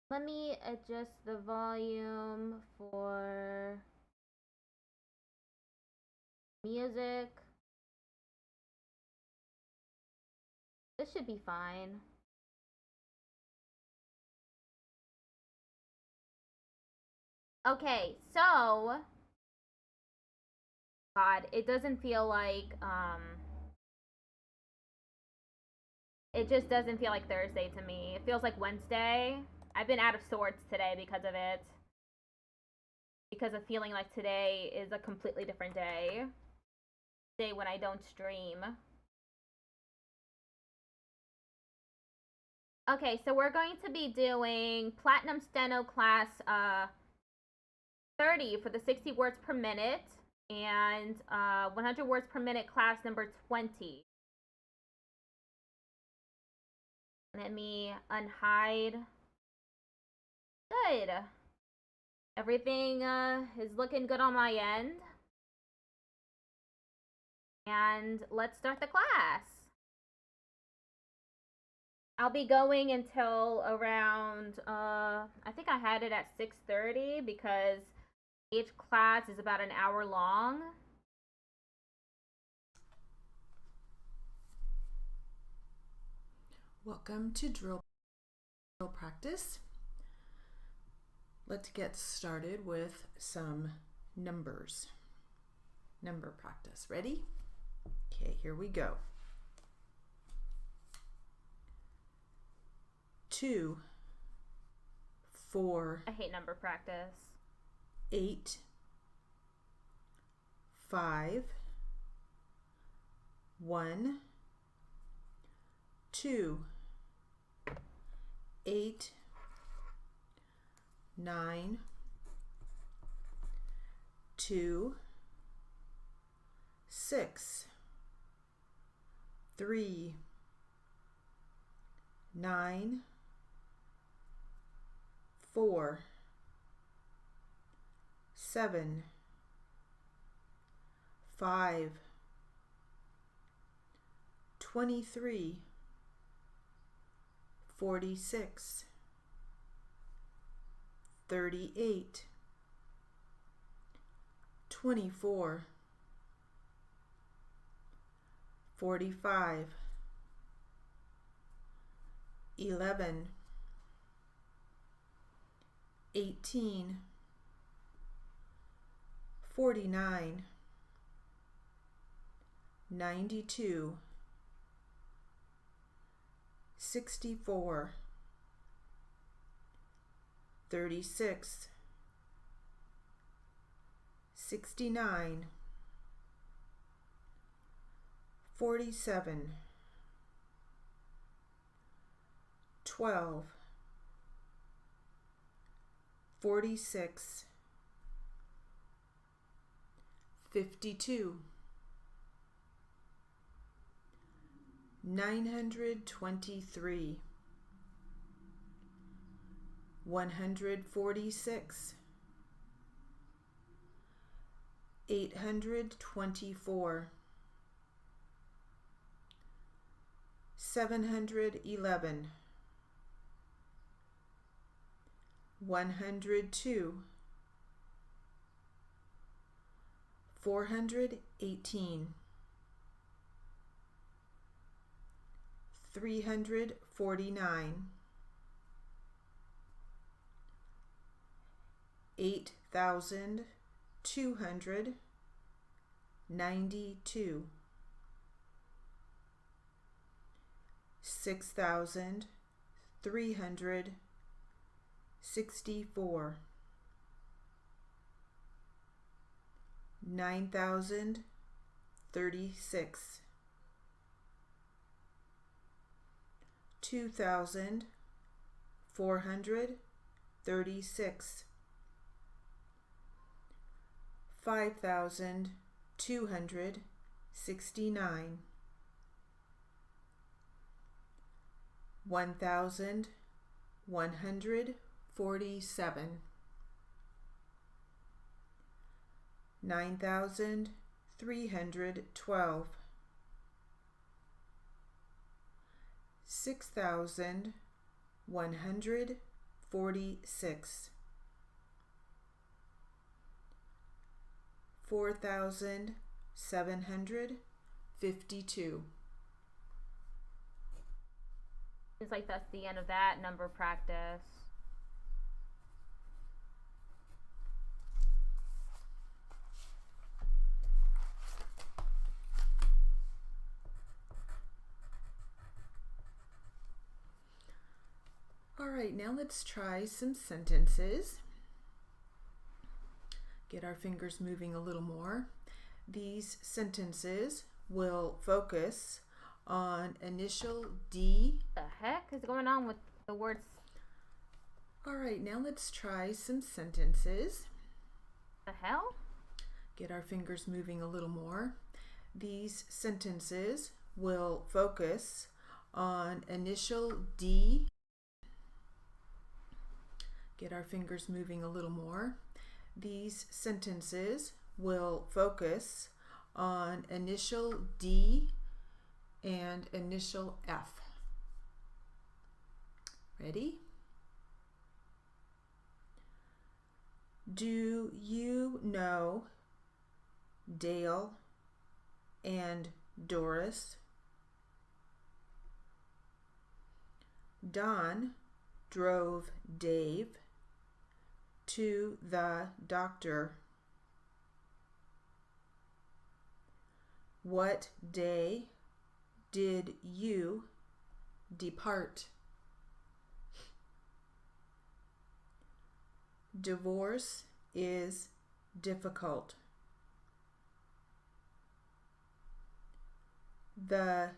Let me adjust the volume for music. This should be fine. Okay, so God, it doesn't feel like it just doesn't feel like Thursday to me. It feels like Wednesday. I've been out of sorts today because of it. Because of feeling like today is a completely different day. Day when I don't stream. Okay, so we're going to be doing Platinum Steno class 30 for the 60 words per minute and 100 words per minute class number 20. Let me unhide. Good. Everything is looking good on my end. And let's start the class. I'll be going until around, I think I had it at 6:30 because each class is about an hour long. Welcome to drill practice. Let's get started with some numbers. Number practice. Ready? Okay, here we go. 2, 4. I hate number practice. 8, 5, 1, 2, 8, 9, 2, 6, 3, 9, 4, 7, 5, 23, 46, 38, 24, 45, 11, 18, 49, 92, 64, 36, 69, 47, 12, 46, 52, 923, 146, 824, 711, 102, 418, 349, 8,292, 6,364, 9,036, 2,436, 5,269, 1,147, 9,312, 6,156, 46, 4,752. It's like that's the end of that number practice. All right, now let's try some sentences. Get our fingers moving a little more. These sentences will focus on initial D. What the heck is going on with the words? All right, now let's try some sentences. The hell? Get our fingers moving a little more. These sentences will focus on initial D. Get our fingers moving a little more. These sentences will focus on initial D and initial F. Ready? Do you know Dale and Doris? Don drove Dave to the doctor. What day did you depart? Divorce is difficult. The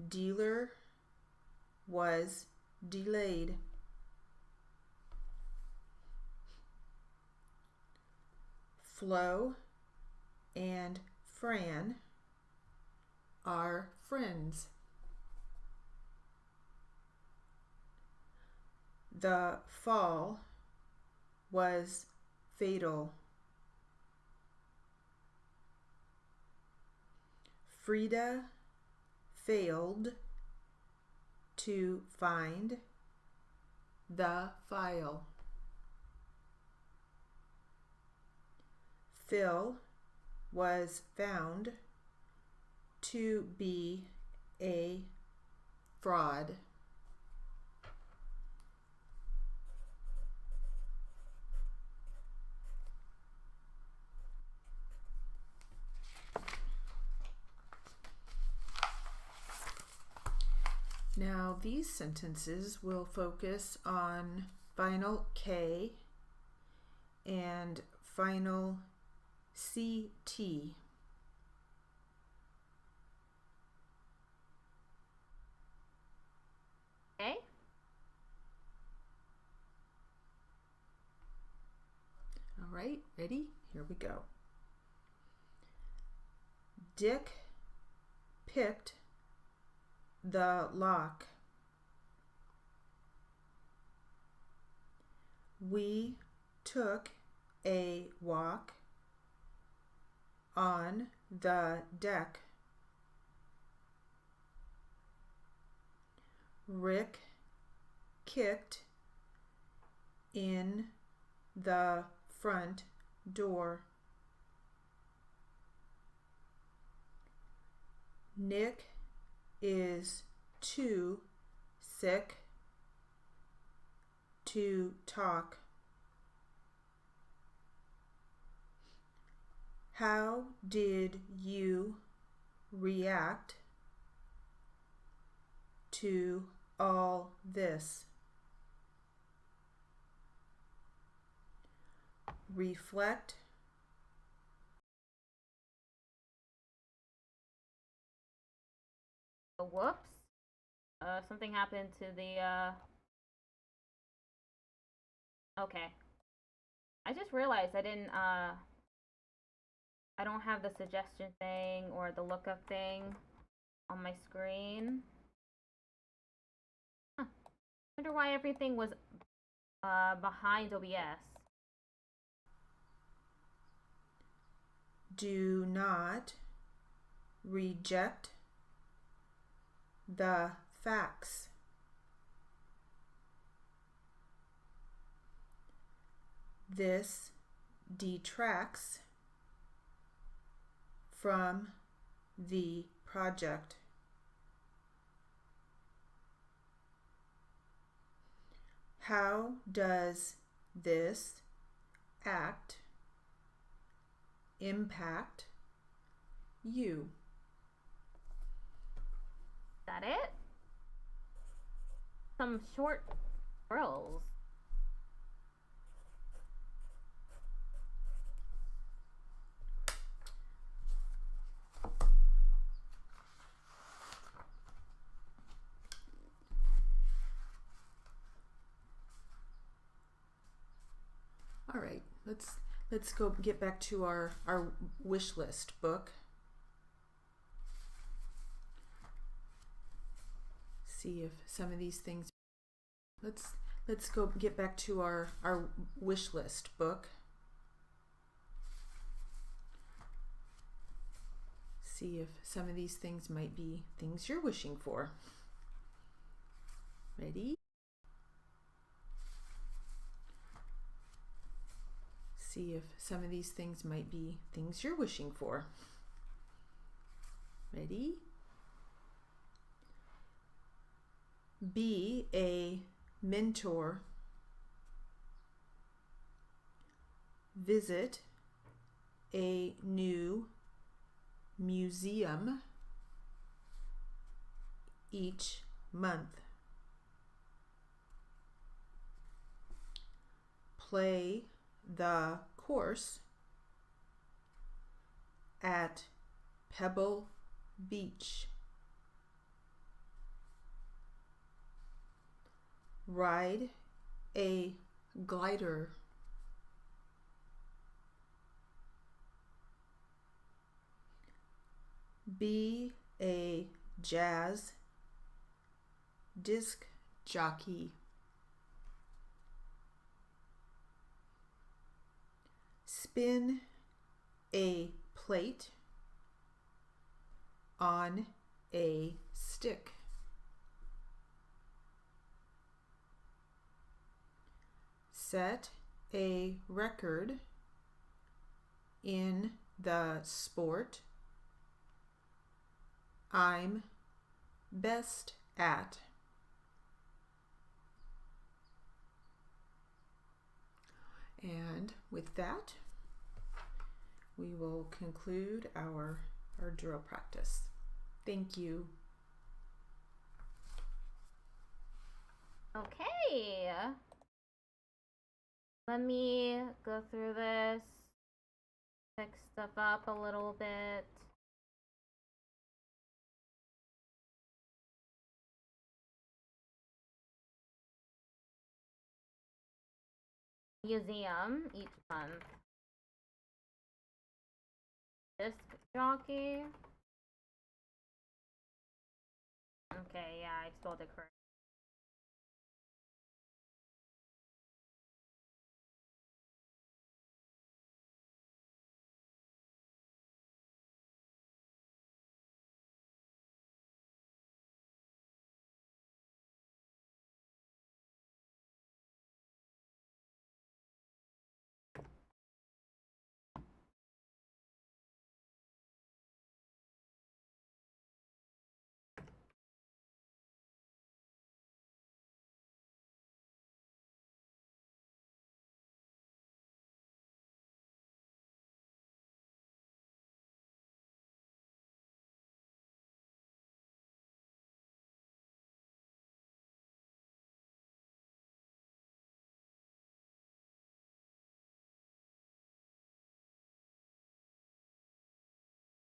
dealer was delayed. Flo and Fran are friends. The fall was fatal. Frida failed to find the file. Phil was found to be a fraud. Now these sentences will focus on final K and final CT. Okay. All right, ready? Here we go. Dick picked the lock. We took a walk on the deck. Rick kicked in the front door. Nick is too sick to talk. How did you react to all this? Reflect. Whoops. Something happened to the, okay. I just realized I don't have the suggestion thing or the lookup thing on my screen. Huh. Wonder why everything was behind OBS. Do not reject the facts. This detracts from the project. How does this act impact you? Is that it? Some short drills. All right, let's go get back to our wish list book. See if some of these things. Let's go get back to our wish list book. See if some of these things might be things you're wishing for. Ready? See if some of these things might be things you're wishing for. Ready? Be a mentor. Visit a new museum each month. Play the course at Pebble Beach. Ride a glider. Be a jazz disc jockey. Spin a plate on a stick. Set a record in the sport I'm best at. And with that, we will conclude our drill practice. Thank you. Okay. Let me go through this, pick stuff up a little bit. Museum each month. Disc jockey. Okay, yeah, I spelled it correct.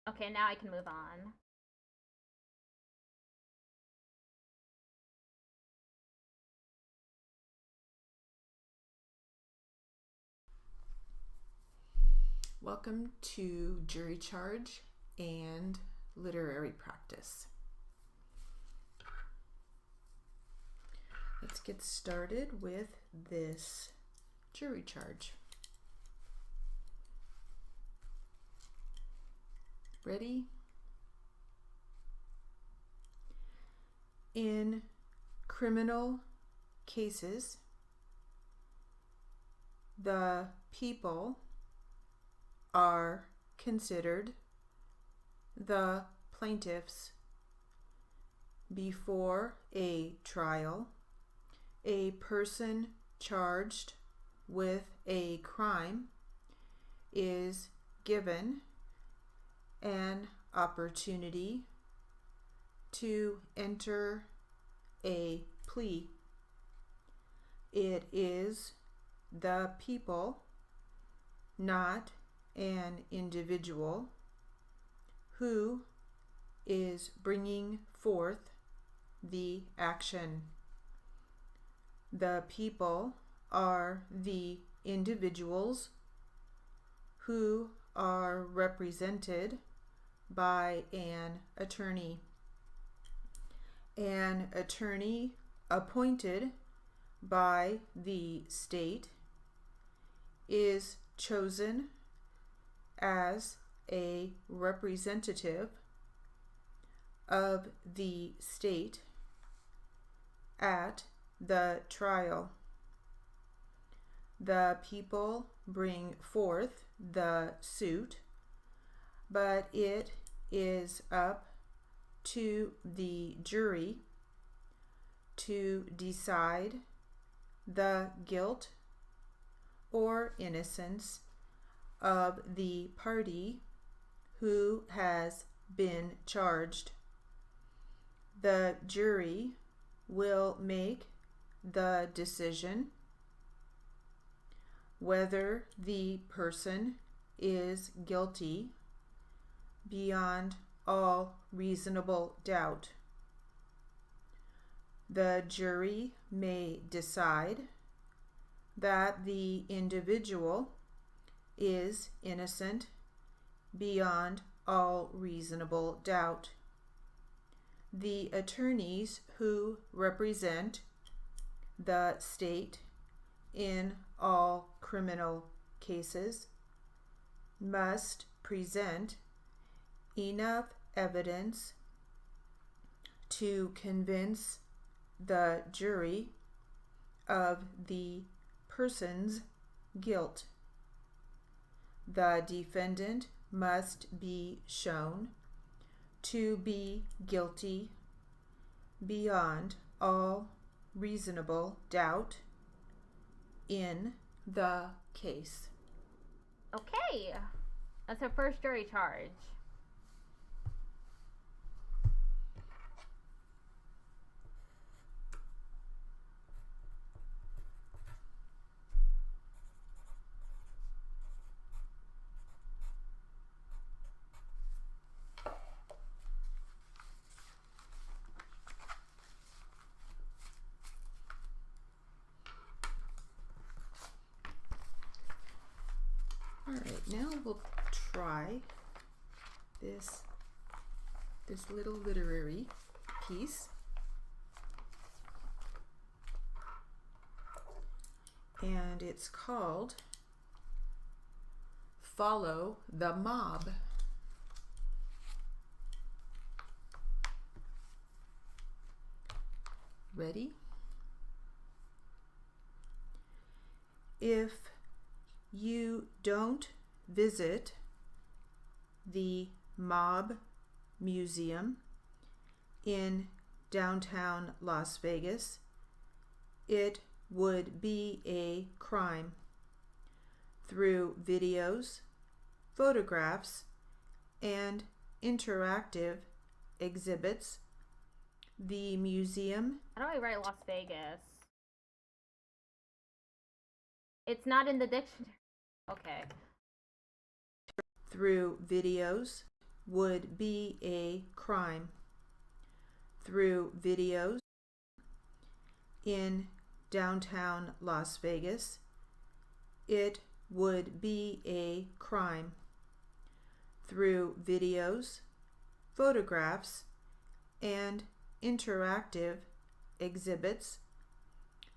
Okay, now I can move on. Welcome to jury charge and literary practice. Let's get started with this jury charge. Ready? In criminal cases, the people are considered the plaintiffs. Before a trial, a person charged with a crime is given an opportunity to enter a plea. It is the people, not an individual, who is bringing forth the action. The people are the individuals who are represented by an attorney. An attorney appointed by the state is chosen as a representative of the state at the trial. The people bring forth the suit, but it is up to the jury to decide the guilt or innocence of the party who has been charged. The jury will make the decision whether the person is guilty beyond all reasonable doubt. The jury may decide that the individual is innocent beyond all reasonable doubt. The attorneys who represent the state in all criminal cases must present enough evidence to convince the jury of the person's guilt. The defendant must be shown to be guilty beyond all reasonable doubt in the case. Okay, that's our first jury charge. All right, now we'll try this little literary piece. And it's called Follow the Mob. Ready? If you don't visit the Mob Museum in downtown Las Vegas, it would be a crime. Through videos, photographs, and interactive exhibits, the museum... How do I write Las Vegas? It's not in the dictionary. Okay. Through videos would be a crime. Through videos in downtown Las Vegas, it would be a crime. Through videos, photographs, and interactive exhibits,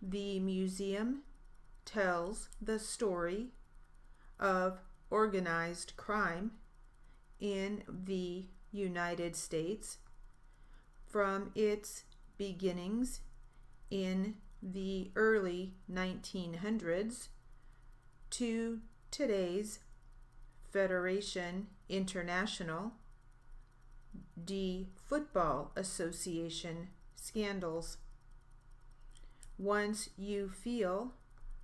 the museum tells the story of organized crime in the United States from its beginnings in the early 1900s to today's Federation International, D Football Association scandals. Once you feel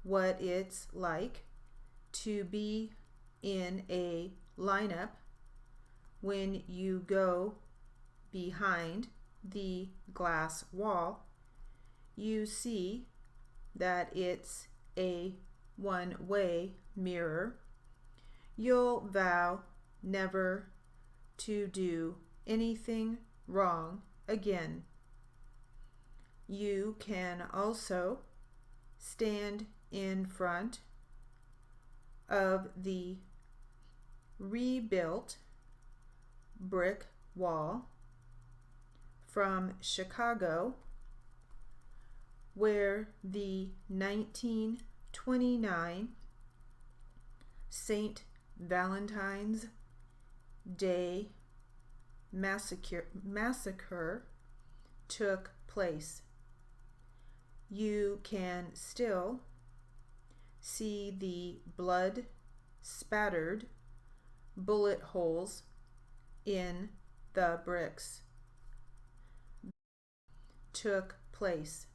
what it's like to be in a lineup when you go behind the glass wall, you see that it's a one-way mirror. You'll vow never to do anything wrong again. You can also stand in front of the rebuilt brick wall from Chicago, where the 1929 St. Valentine's Day massacre took place. You can still see the blood-spattered bullet holes in the bricks. Took place.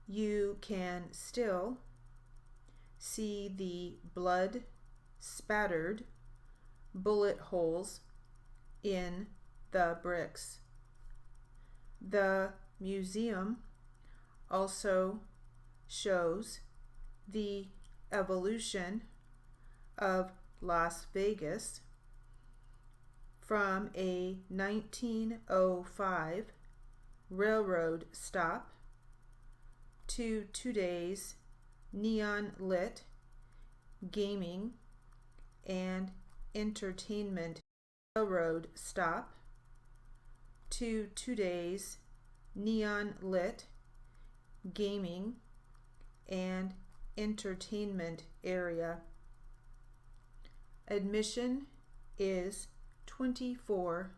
You can still see the blood-spattered bullet holes in the bricks. The museum also shows the evolution of Las Vegas from a 1905 railroad stop to today's neon-lit gaming and entertainment railroad stop to today's neon-lit gaming and entertainment area. Admission is $24.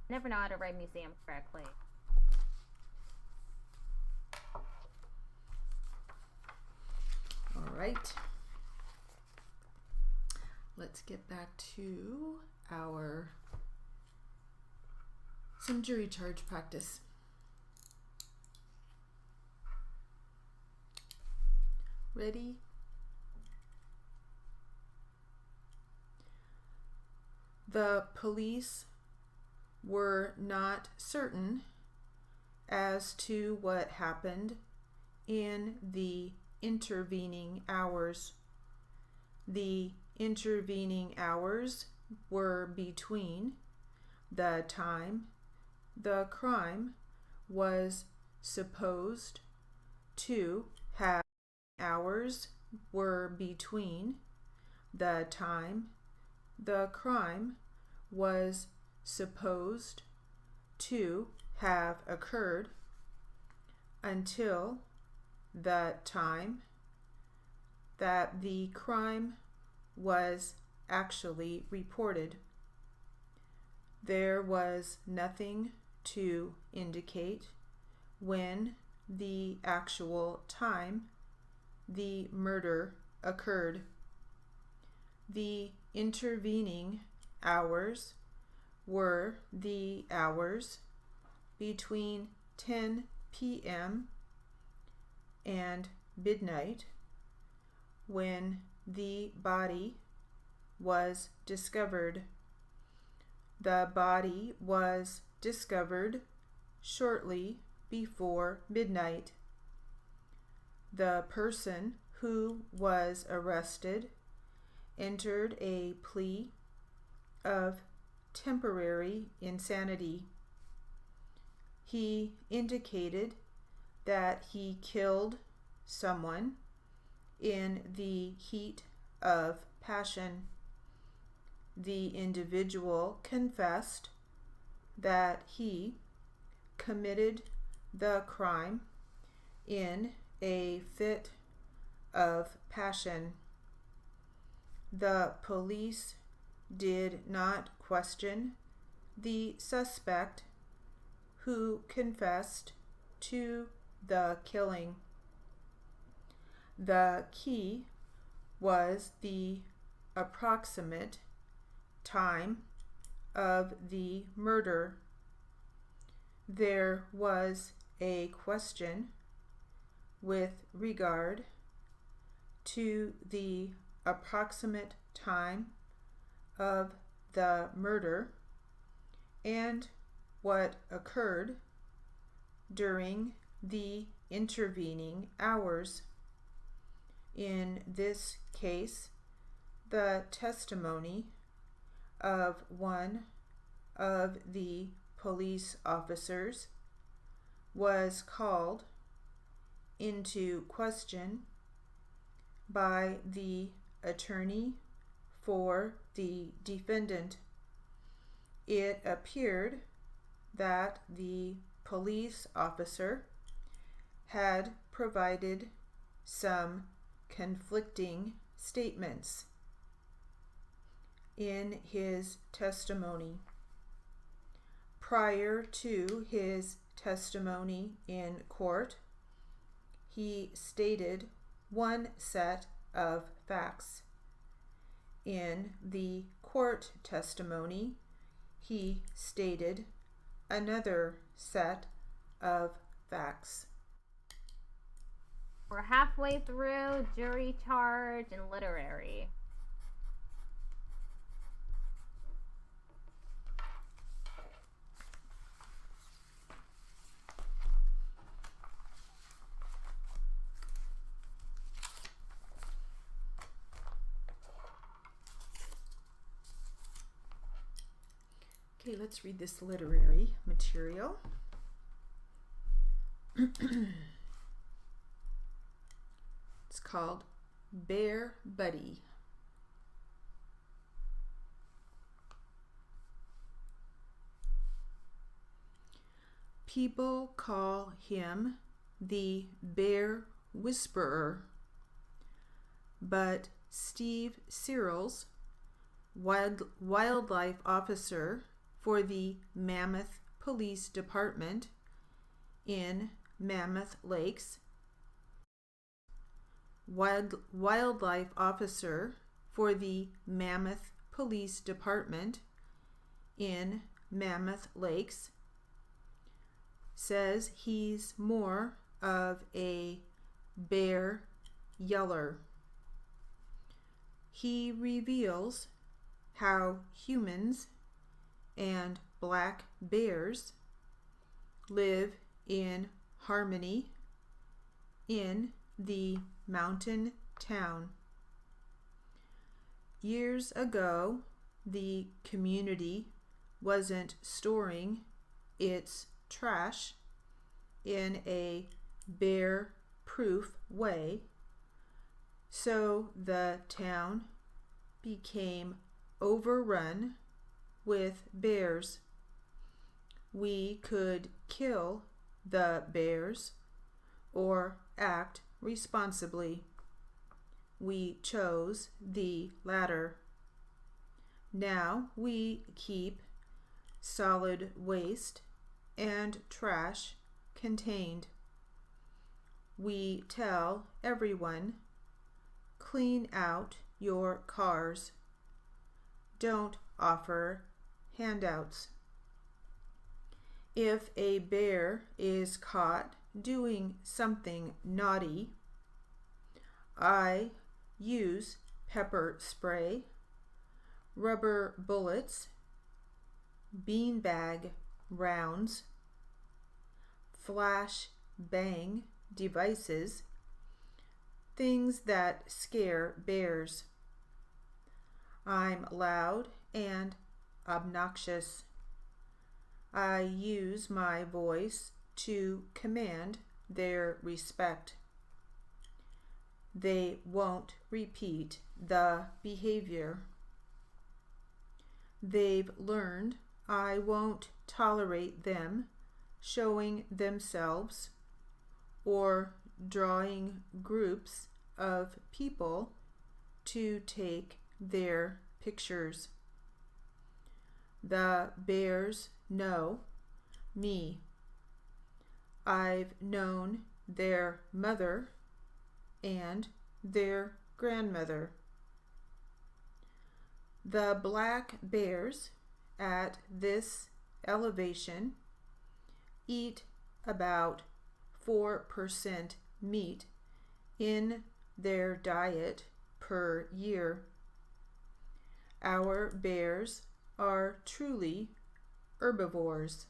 I never know how to write museum correctly. All right. Let's get back to some jury charge practice. Ready? The police were not certain as to what happened in the intervening hours. The intervening hours were between the time the crime was supposed to have. Hours were between the time the crime was supposed to have occurred until the time that the crime was actually reported. There was nothing to indicate when the actual time the murder occurred. The intervening hours were the hours between 10 p.m. and midnight when the body was discovered. The body was discovered shortly before midnight. The person who was arrested entered a plea of temporary insanity. He indicated that he killed someone in the heat of passion. The individual confessed that he committed the crime in a fit of passion. The police did not question the suspect who confessed to the killing. The key was the approximate time of the murder. There was a question with regard to the approximate time of the murder and what occurred during the intervening hours. In this case, the testimony of one of the police officers was called into question by the attorney for the defendant. It appeared that the police officer had provided some conflicting statements in his testimony. Prior to his testimony in court, he stated one set of facts. In the court testimony, he stated another set of facts. We're halfway through jury charge and literary. Okay, let's read this literary material. It's called Bear Buddy. People call him the Bear Whisperer, but Steve Searles, wildlife officer for the Mammoth Police Department in Mammoth Lakes, wildlife officer for the Mammoth Police Department in Mammoth Lakes, says he's more of a bear yeller. He reveals how humans and black bears live in harmony in the mountain town. Years ago, the community wasn't storing its trash in a bear-proof way, so the town became overrun with bears. We could kill the bears or act responsibly. We chose the latter. Now we keep solid waste and trash contained. We tell everyone, clean out your cars. Don't offer handouts. If a bear is caught doing something naughty, I use pepper spray, rubber bullets, beanbag rounds, flash bang devices, things that scare bears. I'm loud and obnoxious. I use my voice to command their respect. They won't repeat the behavior. They've learned I won't tolerate them showing themselves or drawing groups of people to take their pictures. The bears know me. I've known their mother and their grandmother. The black bears at this elevation eat about 4% meat in their diet per year. Our bears are truly herbivores.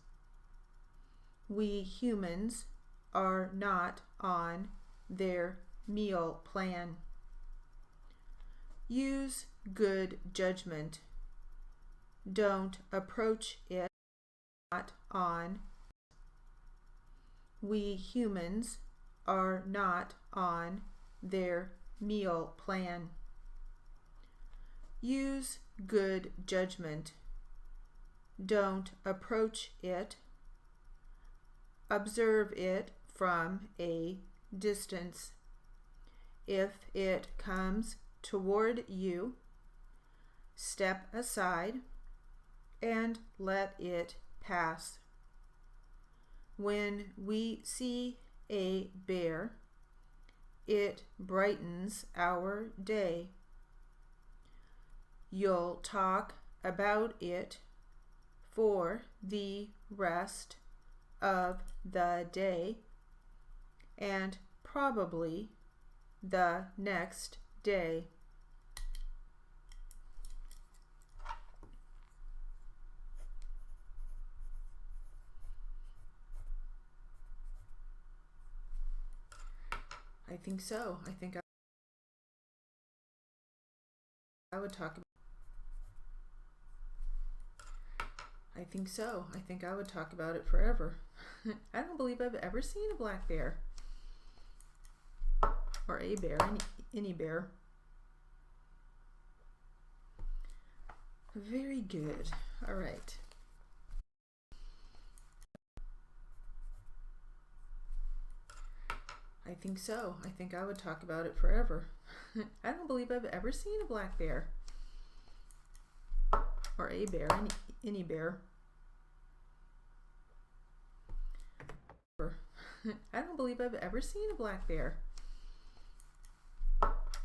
We humans are not on their meal plan. Use good judgment. Don't approach it not on. We humans are not on their meal plan. Use good judgment. Don't approach it. Observe it from a distance. If it comes toward you, step aside and let it pass. When we see a bear, it brightens our day. You'll talk about it for the rest of the day and probably the next day. I think so. I think I would talk about I think so. I think I would talk about it forever. I don't believe I've ever seen a black bear. Or a bear, any bear. Very good. All right. I think so. I think I would talk about it forever. I don't believe I've ever seen a black bear. Or a bear, any bear. I don't believe I've ever seen a black bear.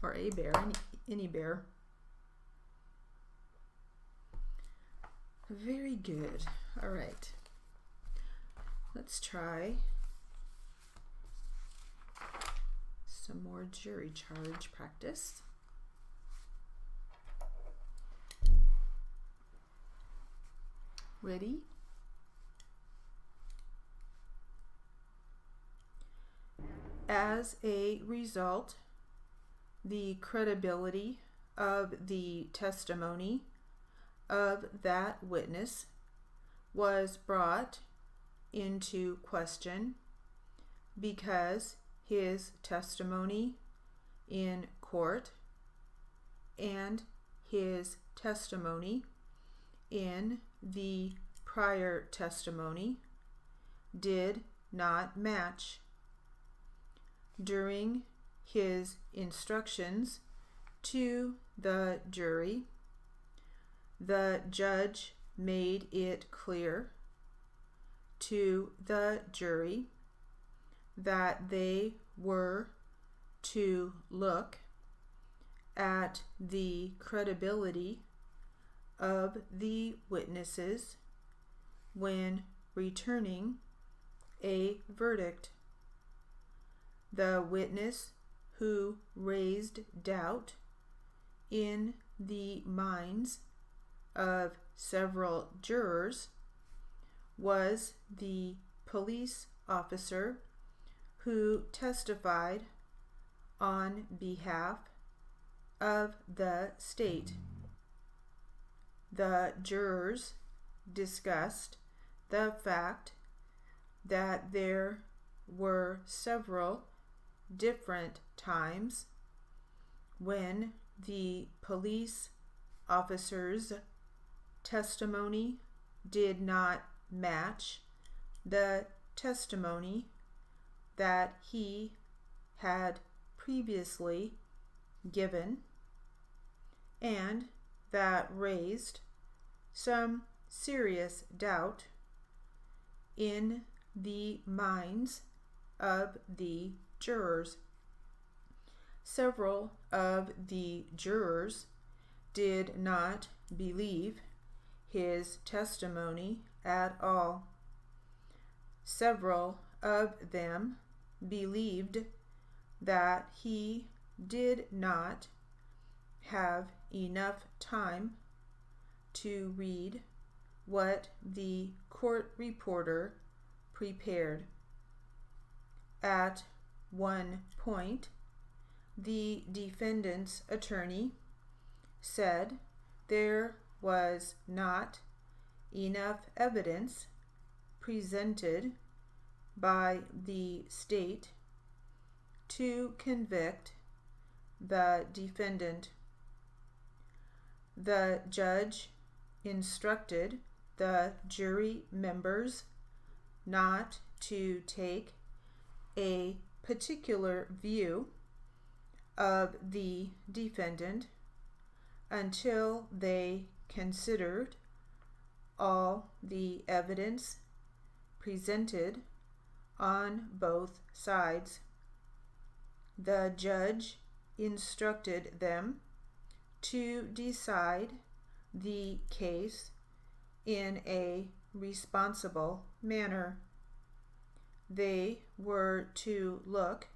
Or a bear, any bear. Very good. All right. Let's try some more jury charge practice. Ready? As a result, the credibility of the testimony of that witness was brought into question because his testimony in court and his testimony in the prior testimony did not match. During his instructions to the jury, the judge made it clear to the jury that they were to look at the credibility of the witnesses when returning a verdict. The witness who raised doubt in the minds of several jurors was the police officer who testified on behalf of the state. The jurors discussed the fact that there were several different times when the police officer's testimony did not match the testimony that he had previously given, and that raised some serious doubt in the minds of the jurors. Several of the jurors did not believe his testimony at all. Several of them believed that he did not have enough time to read what the court reporter prepared. At one point, the defendant's attorney said there was not enough evidence presented by the state to convict the defendant. The judge instructed the jury members not to take a particular view of the defendant until they considered all the evidence presented on both sides. The judge instructed them to decide the case in a responsible manner. They were to look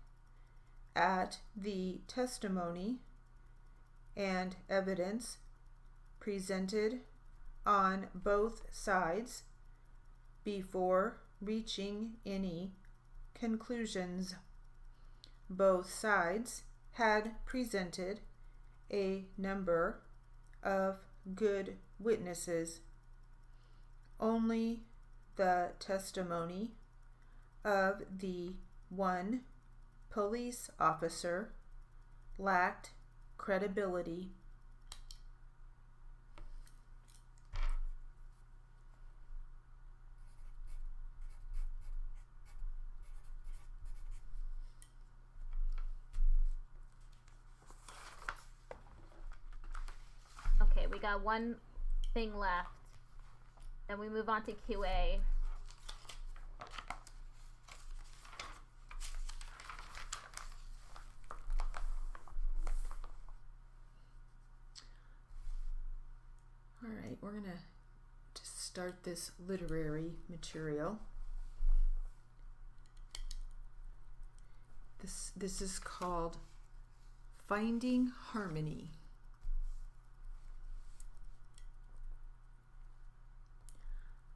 at the testimony and evidence presented on both sides before reaching any conclusions. Both sides had presented a number of good witnesses. Only the testimony of the one police officer lacked credibility. Okay, we got one thing left. Then we move on to QA. All right, we're going to start this literary material. This is called Finding Harmony.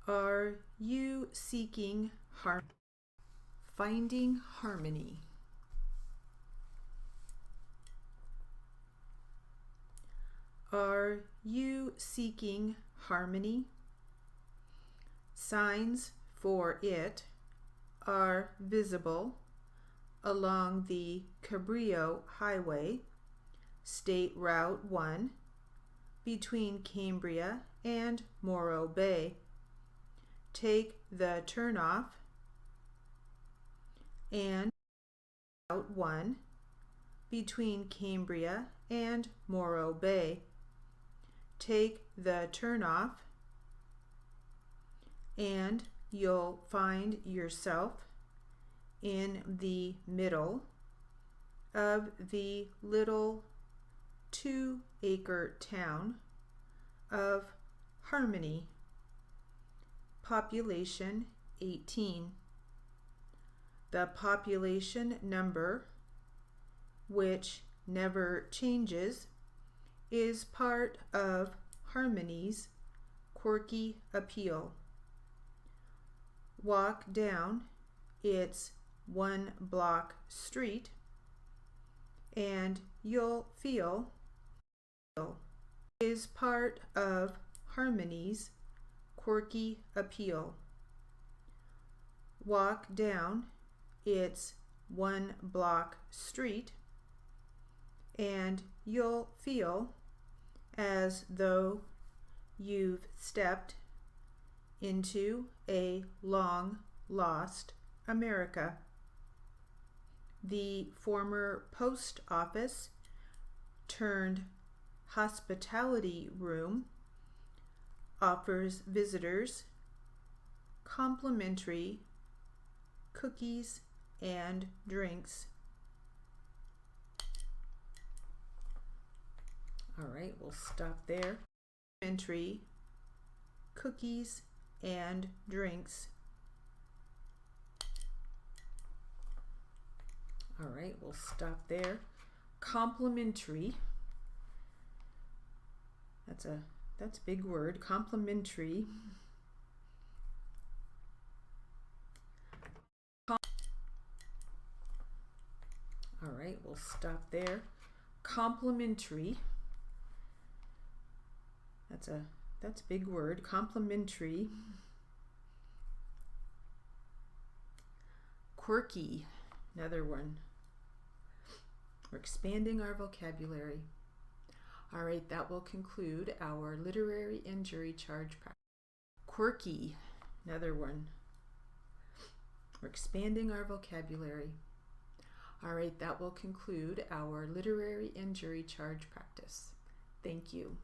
Are you seeking finding harmony? Are you seeking harmony? Signs for it are visible along the Cabrillo Highway, State Route 1, between Cambria and Morro Bay. Take the turnoff and Route 1 between Cambria and Morro Bay. Take the turnoff and you'll find yourself in the middle of the little 2-acre town of Harmony. Population 18. The population number, which never changes, is part of Harmony's quirky appeal. Walk down its 1-block street and you'll feel is part of Harmony's quirky appeal. Walk down its 1-block street and you'll feel as though you've stepped into a long-lost America. The former post office turned hospitality room offers visitors complimentary cookies and drinks. All right, we'll stop there. Complimentary cookies and drinks. All right, we'll stop there. Complimentary. That's a big word. Complimentary. All right, we'll stop there. Complimentary. That's a big word. Complimentary. Quirky. Another one. We're expanding our vocabulary. All right, that will conclude our literary and jury charge practice. Quirky. Another one. We're expanding our vocabulary. All right, that will conclude our literary and jury charge practice. Thank you.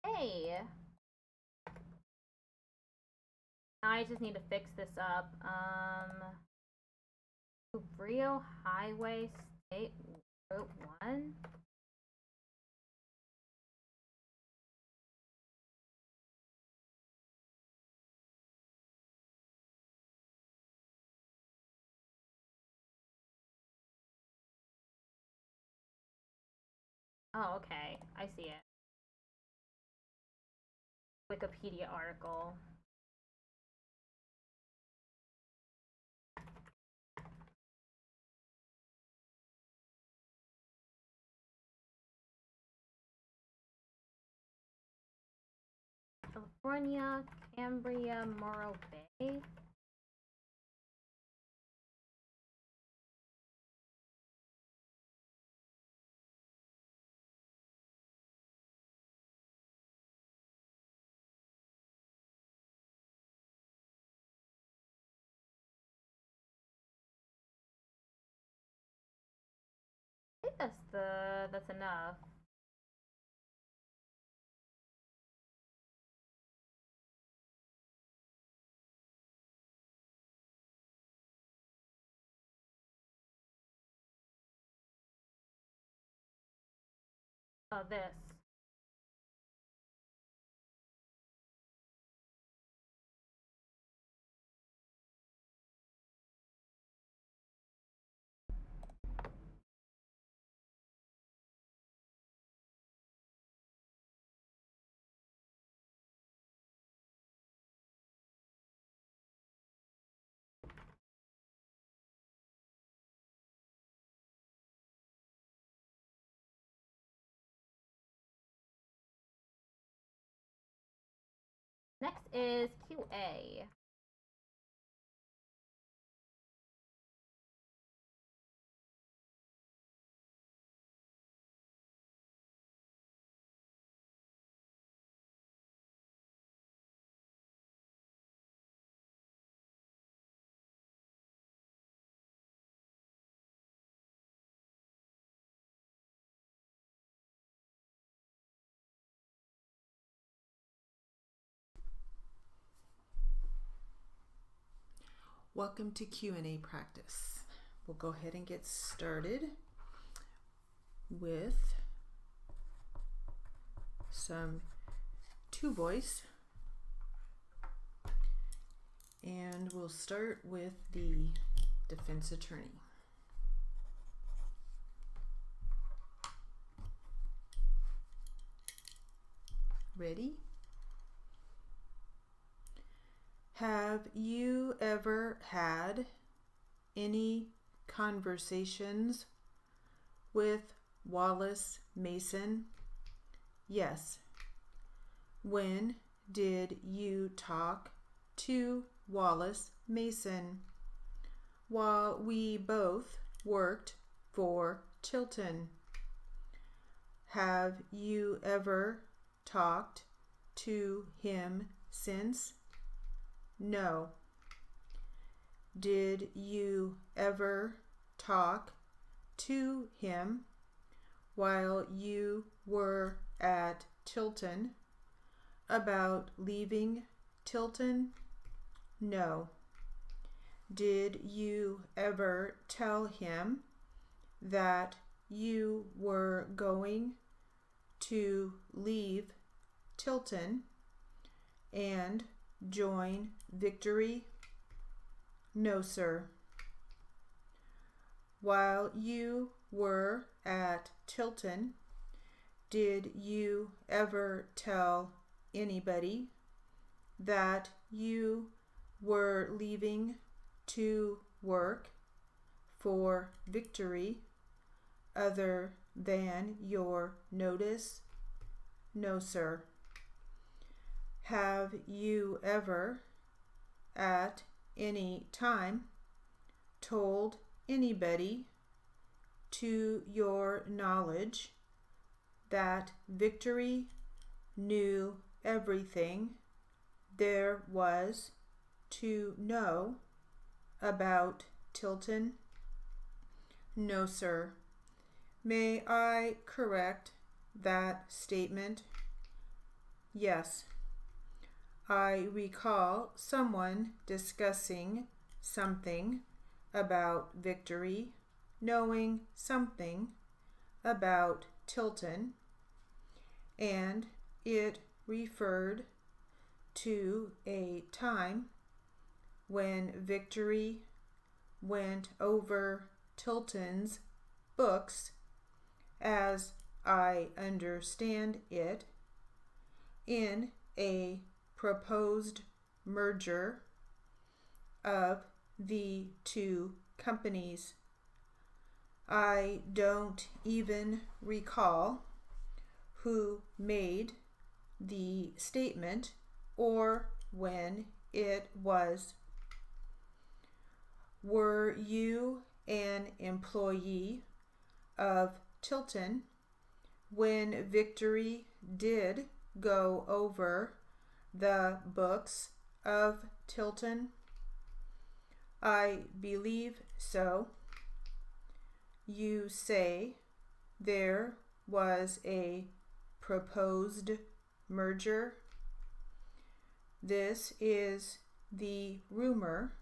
Hey! I just need to fix this up. Rio Highway State Route 1? Oh, okay. I see it. Wikipedia article. California, Cambria, Morro Bay. I think that's enough. Oh, this. Next is QA. Welcome to Q&A practice. We'll go ahead and get started with some two voice, and we'll start with the defense attorney. Ready? Have you ever had any conversations with Wallace Mason? Yes. When did you talk to Wallace Mason? While we both worked for Chilton. Have you ever talked to him since? No. Did you ever talk to him while you were at Tilton about leaving Tilton? No. Did you ever tell him that you were going to leave Tilton and join Victory? No, sir. While you were at Tilton, did you ever tell anybody that you were leaving to work for Victory other than your notice? No, sir. Have you ever, at any time, told anybody to your knowledge that Victory knew everything there was to know about Tilton? No, sir. May I correct that statement? Yes. I recall someone discussing something about Victory knowing something about Tilton, and it referred to a time when Victory went over Tilton's books, as I understand it, in a proposed merger of the two companies. I don't even recall who made the statement or when it was. Were you an employee of Tilton when Victory did go over the books of Tilton? I believe so. You say there was a proposed merger. This is the rumor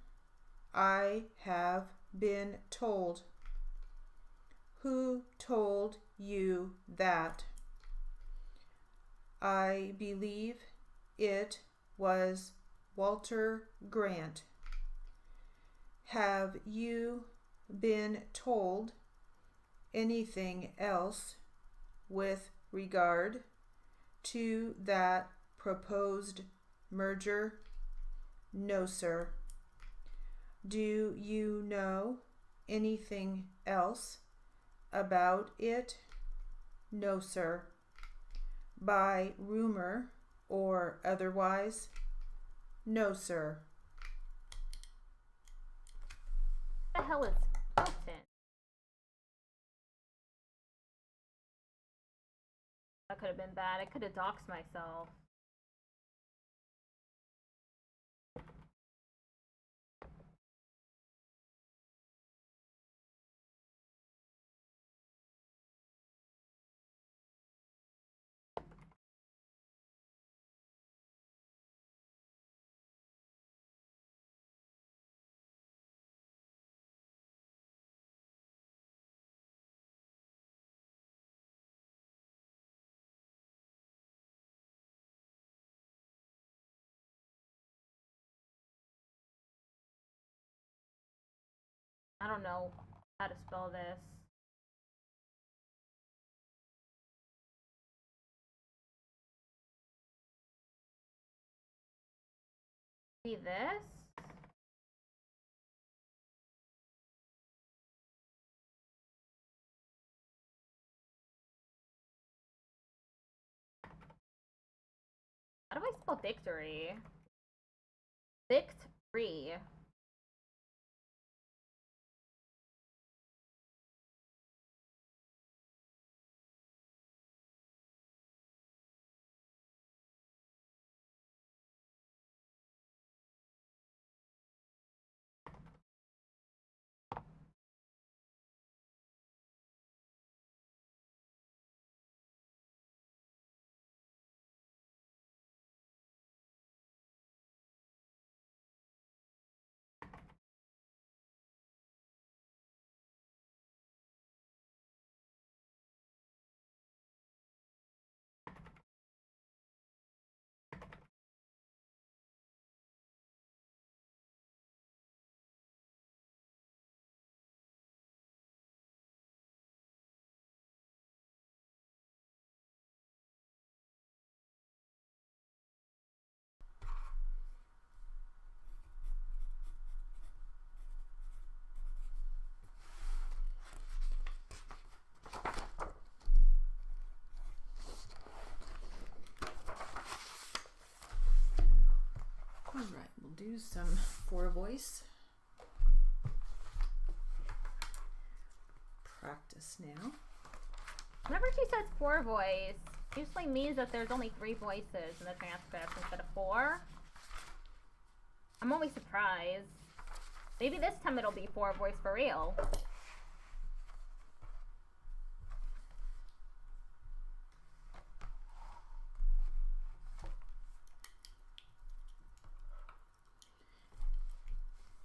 I have been told. Who told you that? I believe it was Walter Grant. Have you been told anything else with regard to that proposed merger? No, sir. Do you know anything else about it? No, sir. By rumor or otherwise? No, sir. What the hell is Tilton? That could have been bad. I could have doxed myself. I don't know how to spell this. See this? How do I spell victory? Victory. do some for voice practice now. Whenever she says for voice, usually means that there's only 3 voices in the transcript instead of 4. I'm always surprised. Maybe this time it'll be 4 voice for real.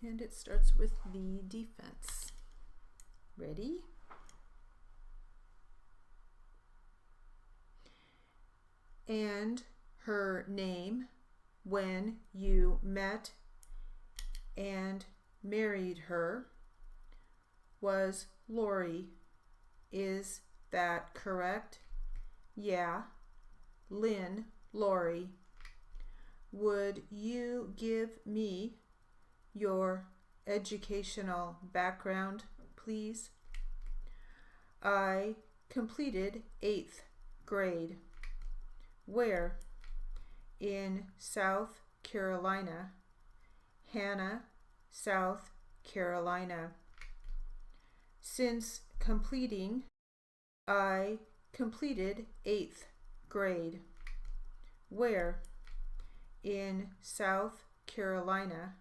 And it starts with the defense. Ready? And her name when you met and married her was Lori. Is that correct? Yeah. Lynn, Lori. Would you give me your educational background, please? I completed 8th grade. Where? In South Carolina. Hannah, South Carolina. Since completing, I completed 8th grade. Where? In South Carolina.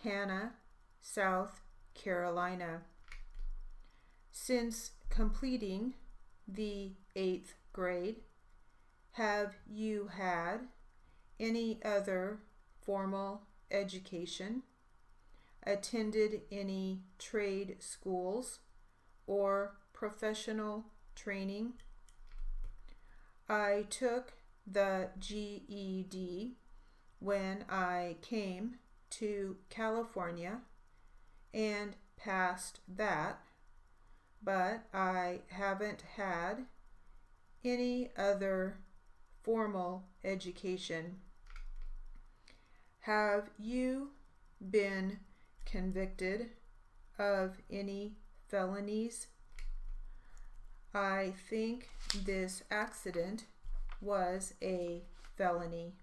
Hannah, South Carolina. Since completing the 8th grade, have you had any other formal education, attended any trade schools or professional training? I took the GED when I came to California and passed that, but I haven't had any other formal education. Have you been convicted of any felonies? I think this accident was a felony.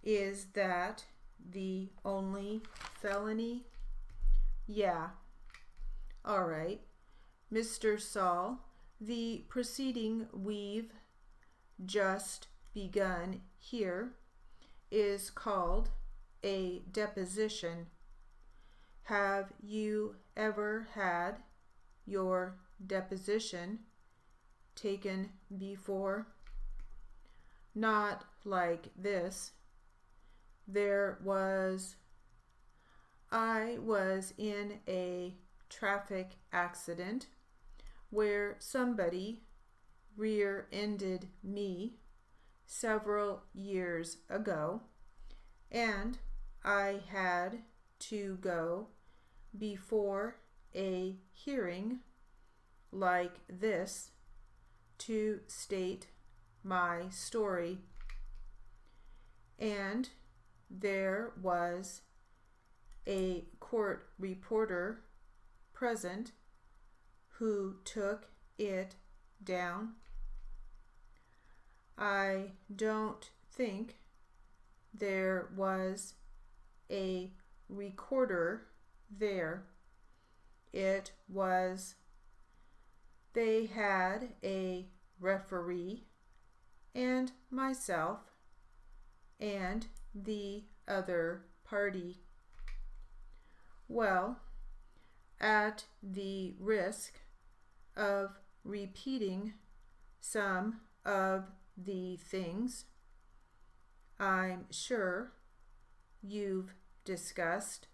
Is that the only felony? Yeah. All right. Mr. Saul, the proceeding we've just begun here is called a deposition. Have you ever had your deposition taken before? Not like this. I was in a traffic accident where somebody rear-ended me several years ago, and I had to go before a hearing like this to state my story. And there was a court reporter present who took it down. I don't think there was a recorder there. They had a referee and myself and the other party. Well, at the risk of repeating some of the things I'm sure you've discussed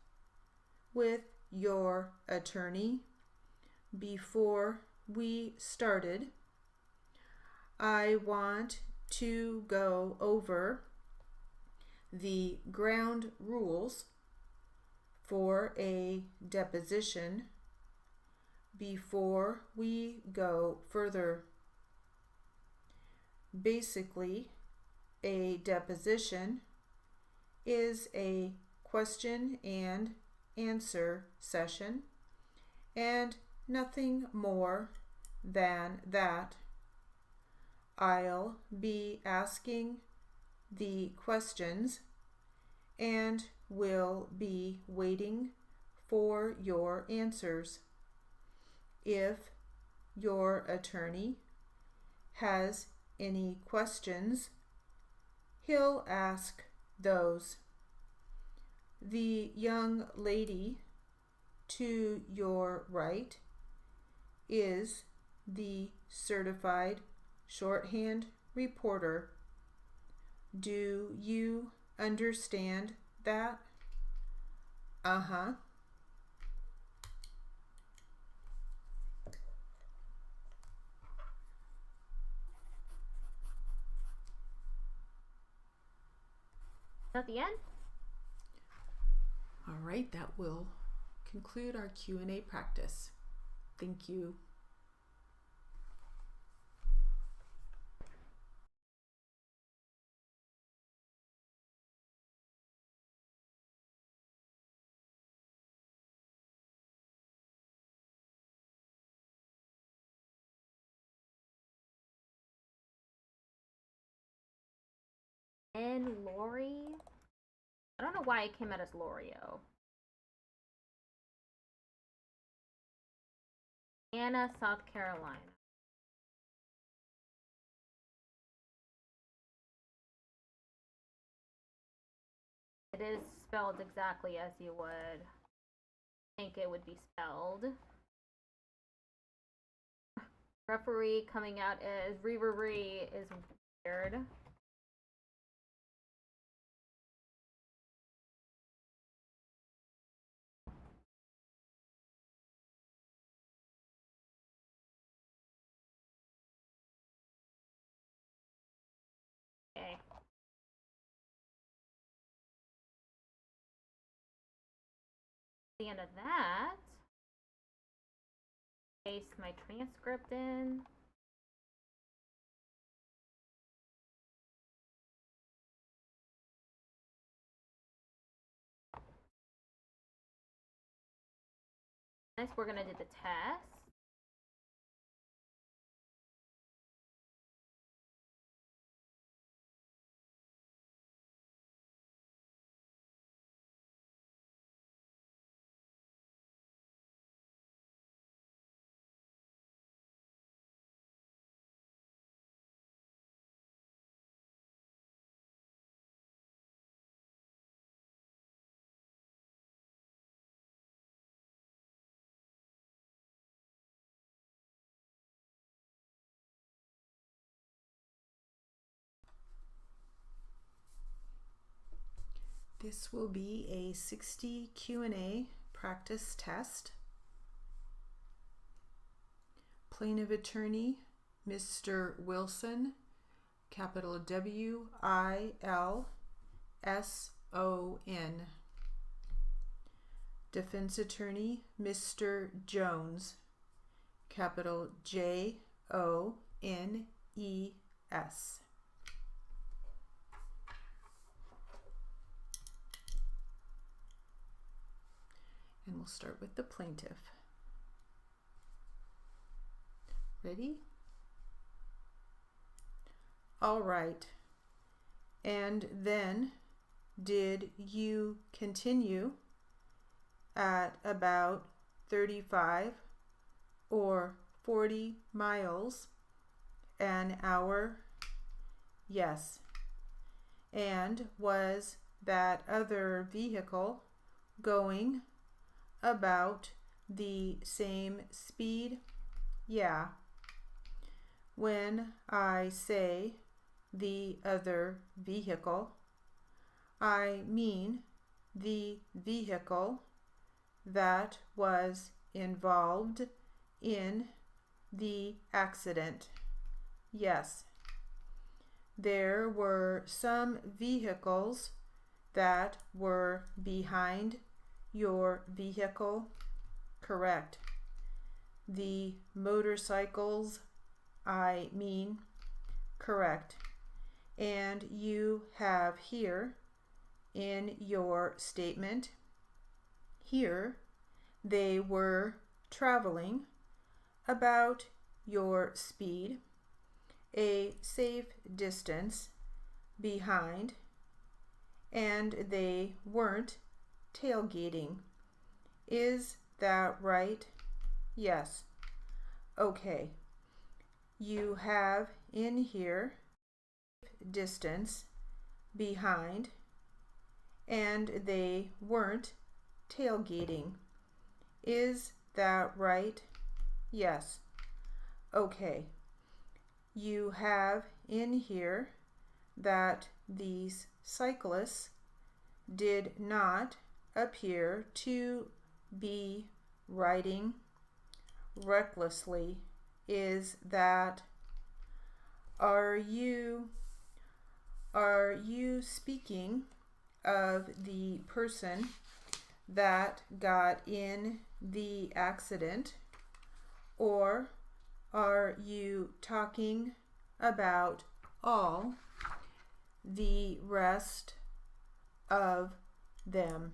with your attorney before we started, I want to go over the ground rules for a deposition before we go further. Basically, a deposition is a question and answer session and nothing more than that. I'll be asking the questions and will be waiting for your answers. If your attorney has any questions, he'll ask those. The young lady to your right is the certified shorthand reporter. Do you understand that? Uh-huh. At the end? All right, that will conclude our Q&A practice. Thank you. And Lori? I don't know why it came out as Lorio. Anna, South Carolina. It is spelled exactly as you would think it would be spelled. Referee coming out as Reverie is weird. Okay. The end of that. Paste my transcript in. Next, we're going to do the test. This will be a 60 Q&A practice test. Plaintiff attorney, Mr. Wilson, capital W-I-L-S-O-N. Defense attorney, Mr. Jones, capital J-O-N-E-S. And we'll start with the plaintiff. Ready? All right. And then, did you continue at about 35 or 40 miles an hour? Yes. And was that other vehicle going about the same speed? Yeah. When I say the other vehicle, I mean the vehicle that was involved in the accident. Yes. There were some vehicles that were behind your vehicle. Correct. The motorcycles, I mean. Correct. And you have here in your statement, here they were traveling about your speed, a safe distance behind, and they weren't tailgating. Is that right? Yes. Okay. You have in here distance behind, and they weren't tailgating. Is that right? Yes. Okay. You have in here that these cyclists did not appear to be riding recklessly. Is that are you speaking of the person that got in the accident, or are you talking about all the rest of them?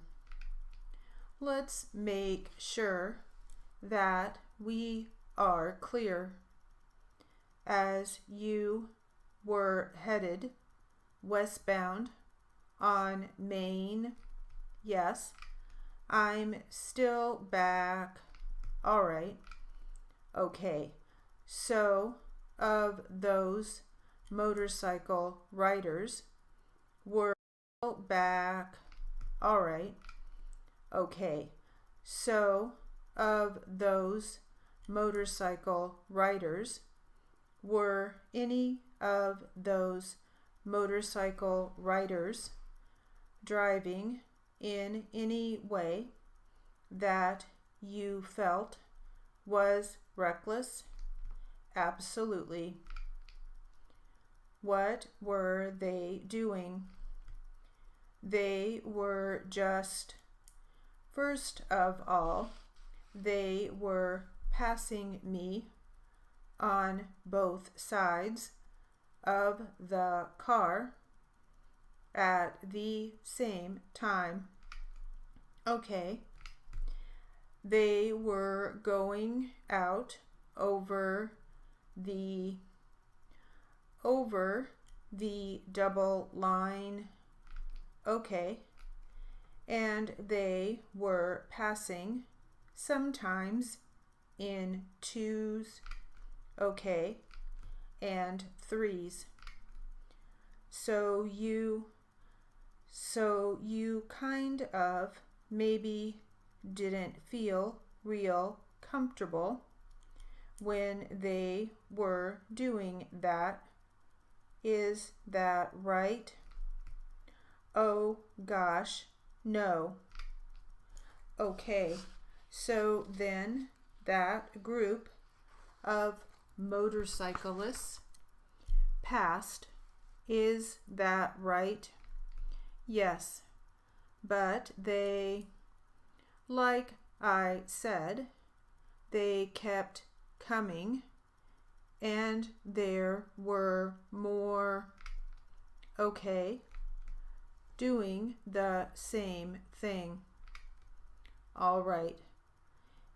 Let's make sure that we are clear. As you were headed westbound on Main, yes, I'm still back. All right. Okay. So, of those motorcycle riders were back. All right. Okay. So, of those motorcycle riders, were any of those motorcycle riders driving in any way that you felt was reckless? Absolutely. What were they doing? They were just, first of all, they were passing me on both sides of the car at the same time. Okay. They were going out over the double line. Okay. And they were passing sometimes in twos. Okay. And threes. So you kind of maybe didn't feel real comfortable when they were doing that. Is that right? Oh gosh, no. Okay, so then that group of motorcyclists passed. Is that right? Yes, but they, like I said, they kept coming, and there were more. Okay, doing the same thing. All right.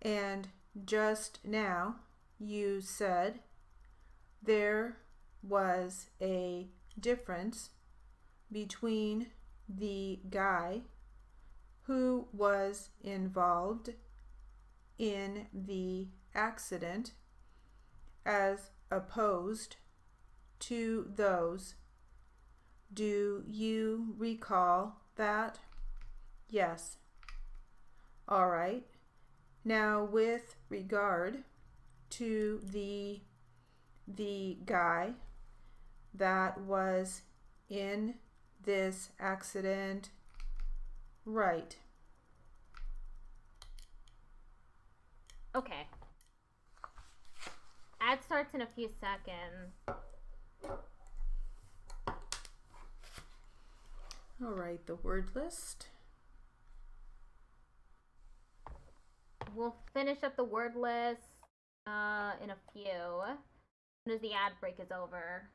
And just now you said there was a difference between the guy who was involved in the accident as opposed to those. Do you recall that? Yes. All right. Now, with regard to the guy that was in this accident, right. Okay. Ad starts in a few seconds. All right, the word list. We'll finish up the word list in a few, as soon as the ad break is over.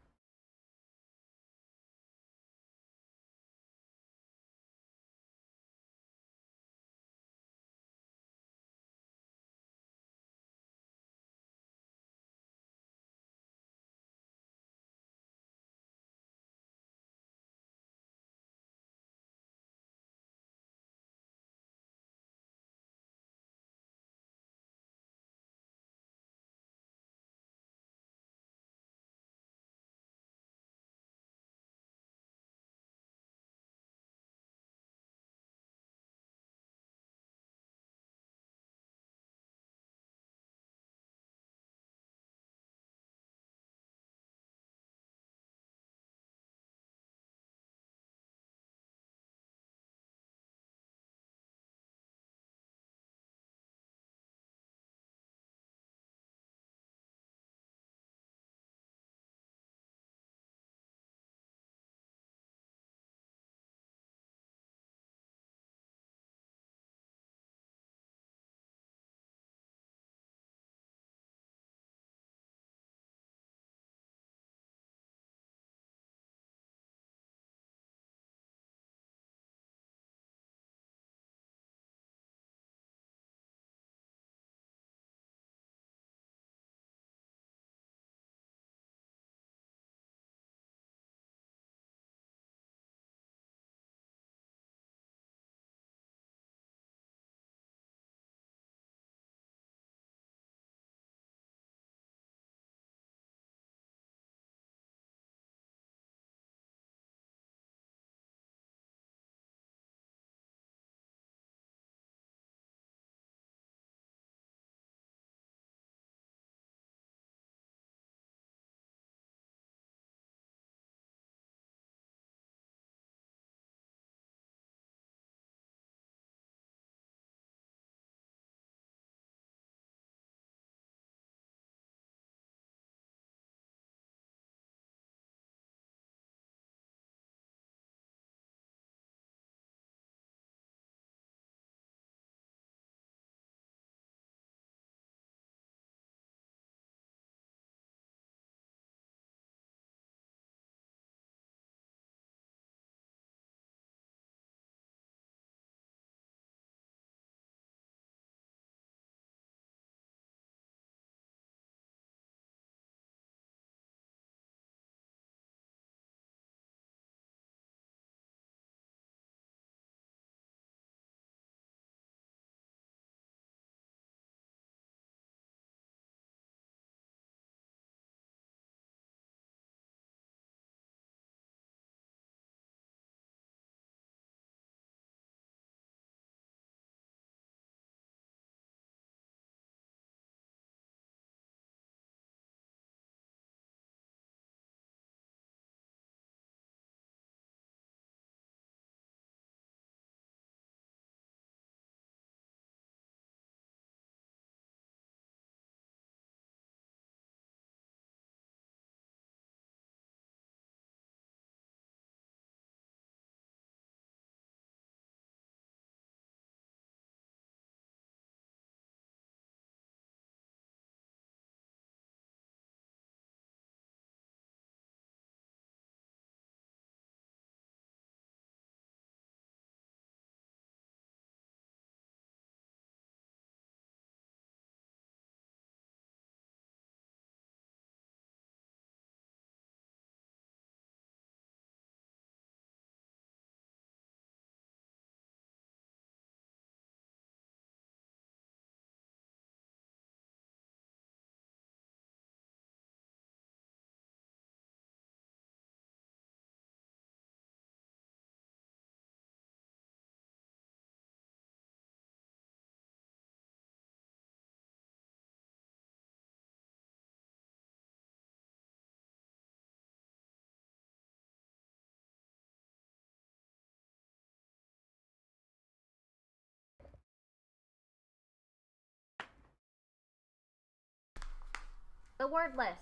The word list.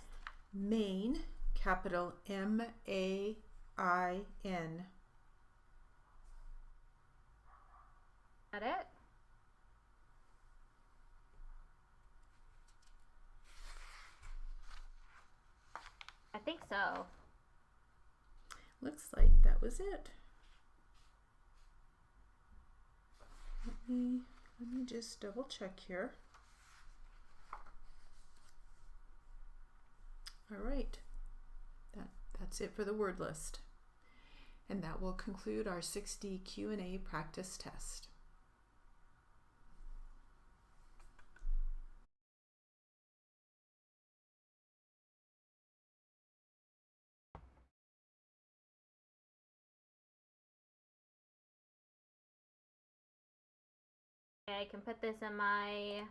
Main, capital M-A-I-N. That it? I think so. Looks like that was it. Let me just double check here. All right, that's it for the word list. And that will conclude our 6D Q&A practice test. Okay, I can put this in my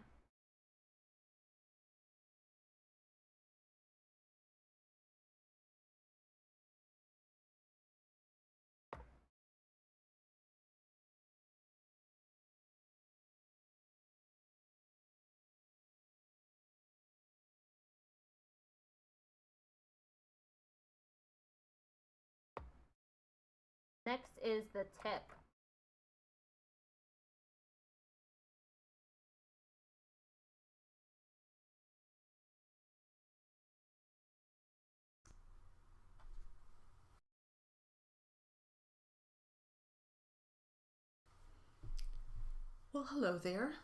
next is the tip. Well, hello there.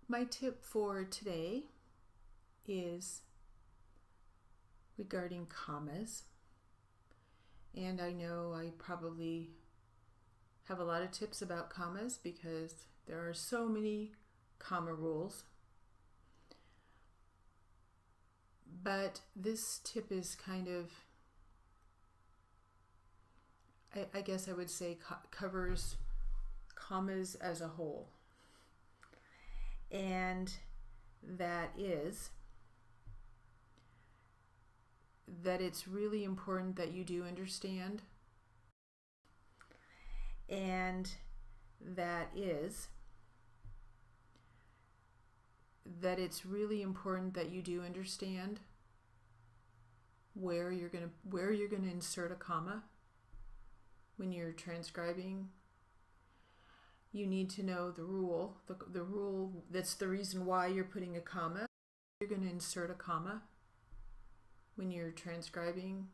My tip for today is regarding commas. And I know I probably have a lot of tips about commas because there are so many comma rules. But this tip is kind of, I guess I would say, covers commas as a whole. And that is that it's really important that you do understand. And that is that it's really important that you do understand where you're going to insert a comma when you're transcribing. You need to know the rule, the rule that's the reason why you're putting a comma. You're going to insert a comma when you're transcribing.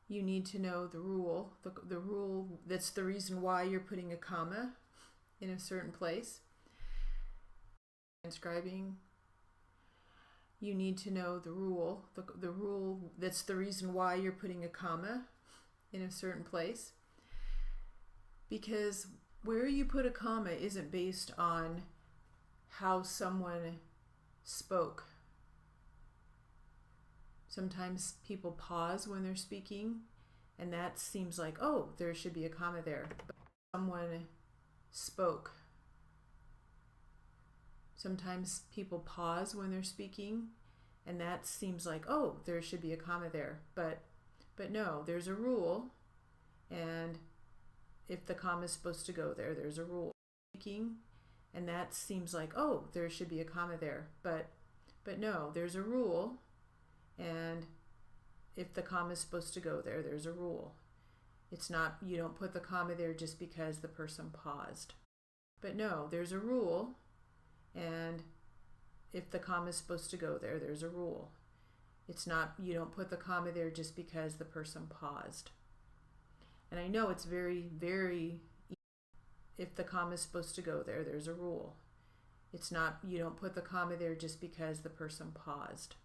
You need to know the rule, the rule that's the reason why you're putting a comma in a certain place. Transcribing. You need to know the rule, the rule that's the reason why you're putting a comma in a certain place. Because where you put a comma isn't based on how someone spoke. Sometimes people pause when they're speaking, and that seems like, oh, there should be a comma there. But someone spoke. Sometimes people pause when they're speaking, and that seems like, oh, there should be a comma there. But no, there's a rule, and if the comma is supposed to go there, there's a rule. Speaking, and that seems like, oh, there should be a comma there. But no, there's a rule, and if the comma is supposed to go there, there's a rule. It's not, you don't put the comma there just because the person paused. But no, there's a rule, and if the comma is supposed to go there, there's a rule. It's not, you don't put the comma there just because the person paused. And I know it's very, very easy. If the comma is supposed to go there, there's a rule. It's not, you don't put the comma there just because the person paused.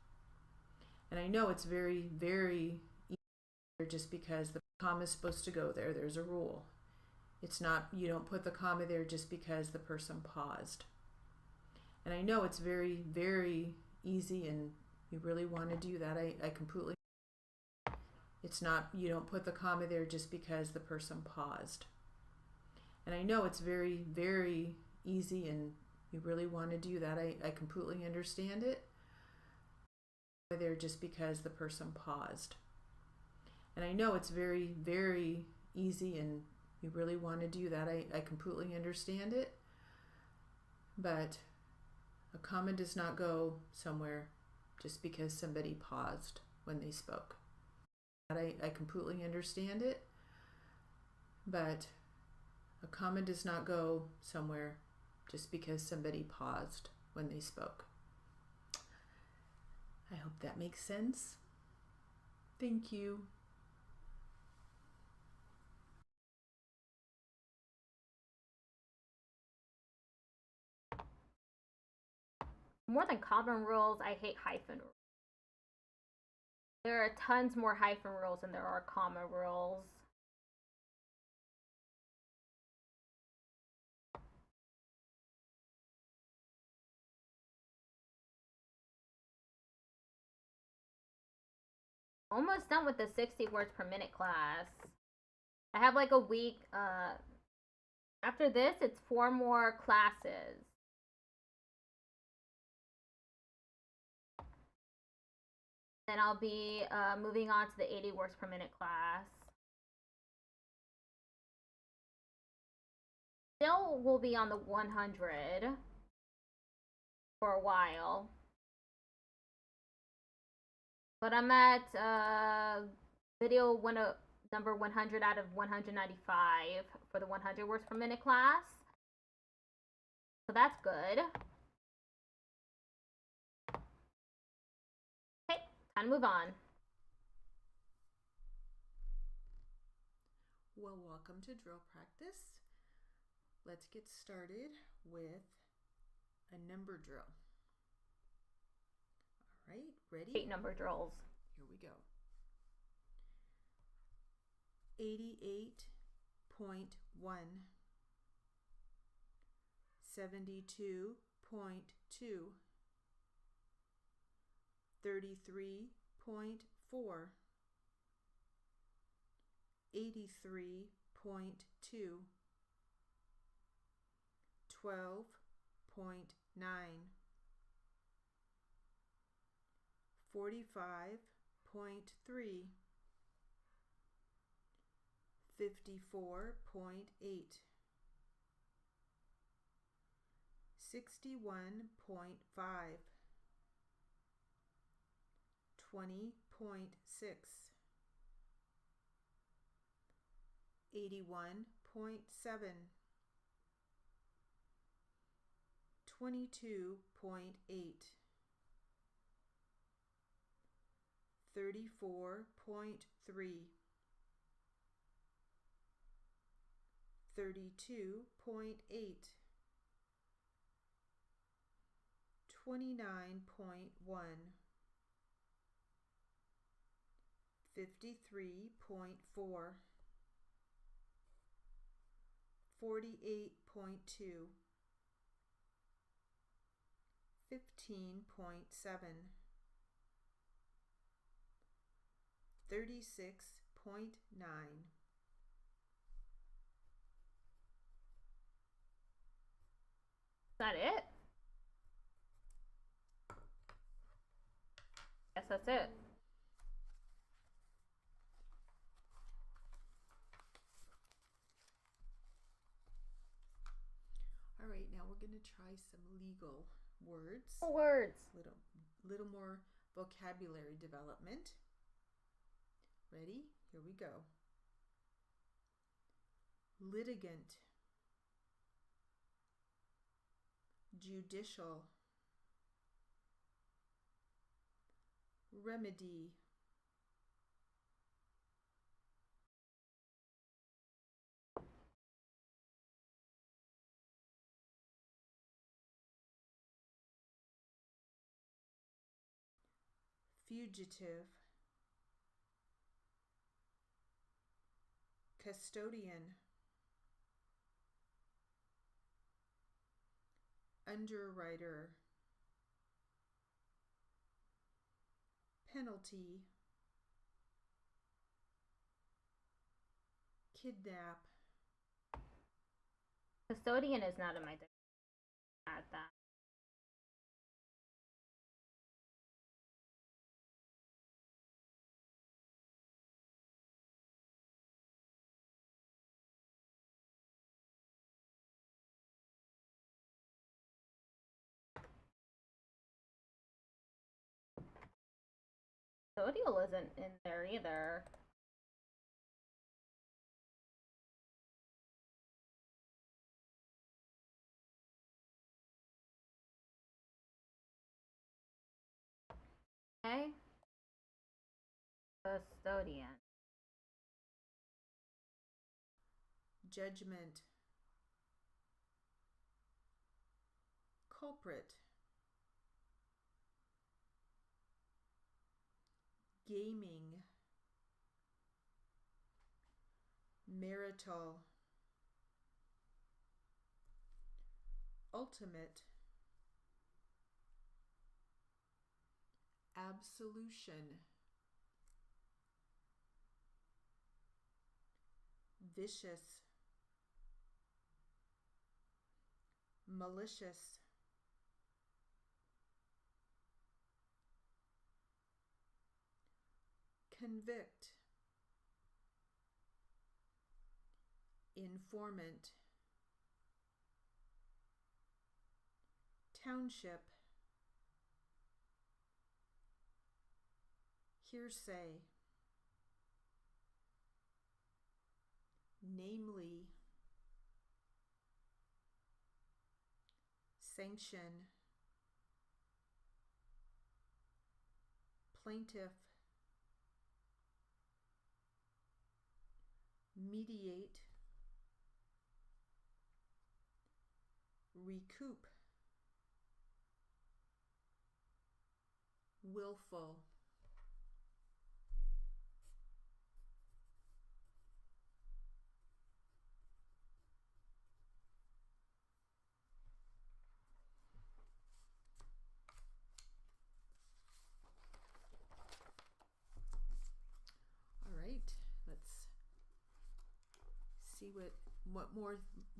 And I know it's very, very easy. Just because the comma is supposed to go there, there's a rule. It's not, you don't put the comma there just because the person paused. And I know it's very, very easy, and you really want to do that. I completely. It's not, you don't put the comma there just because the person paused. And I know it's very, very easy, and you really want to do that. I completely understand it. There just because the person paused. And I know it's very, very easy, and you really want to do that. I completely understand it. But A comma does not go somewhere just because somebody paused when they spoke. I completely understand it, but a comma does not go somewhere just because somebody paused when they spoke. I hope that makes sense. Thank you. More than common rules, I hate hyphen rules. There are tons more hyphen rules than there are comma rules. Almost done with the 60 words per minute class. I have like a week. After this, it's 4 more classes. Then I'll be moving on to the 80 words per minute class. Still will be on the 100 for a while. But I'm at video number 100 out of 195 for the 100 words per minute class. So that's good. Okay, time to move on. Well, welcome to drill practice. Let's get started with a number drill. All right, ready? 8 number drills. Here we go. 88.1, 72.2, 33.4, 83.2, 12.9, 45.3, 54.8, 61.5, 20.6, 81.7, 22.8, 34.3, 32.8, 29.1, 53.4, 48.2, 15.7, 36.9. Is that it? Guess that's it. All right, now we're going to try some legal words. Words. Little more vocabulary development. Ready? Here we go. Litigant, judicial, remedy, fugitive, custodian, underwriter, penalty, kidnap. Custodian is not in my at that. custodial isn't in there either. Okay. Custodian. Judgment. Culprit. Gaming. Marital. Ultimate. Absolution. Vicious. Malicious. Convict. Informant. Township. Hearsay. Namely. Sanction. Plaintiff. Mediate. Recoup. Willful. All right, let's see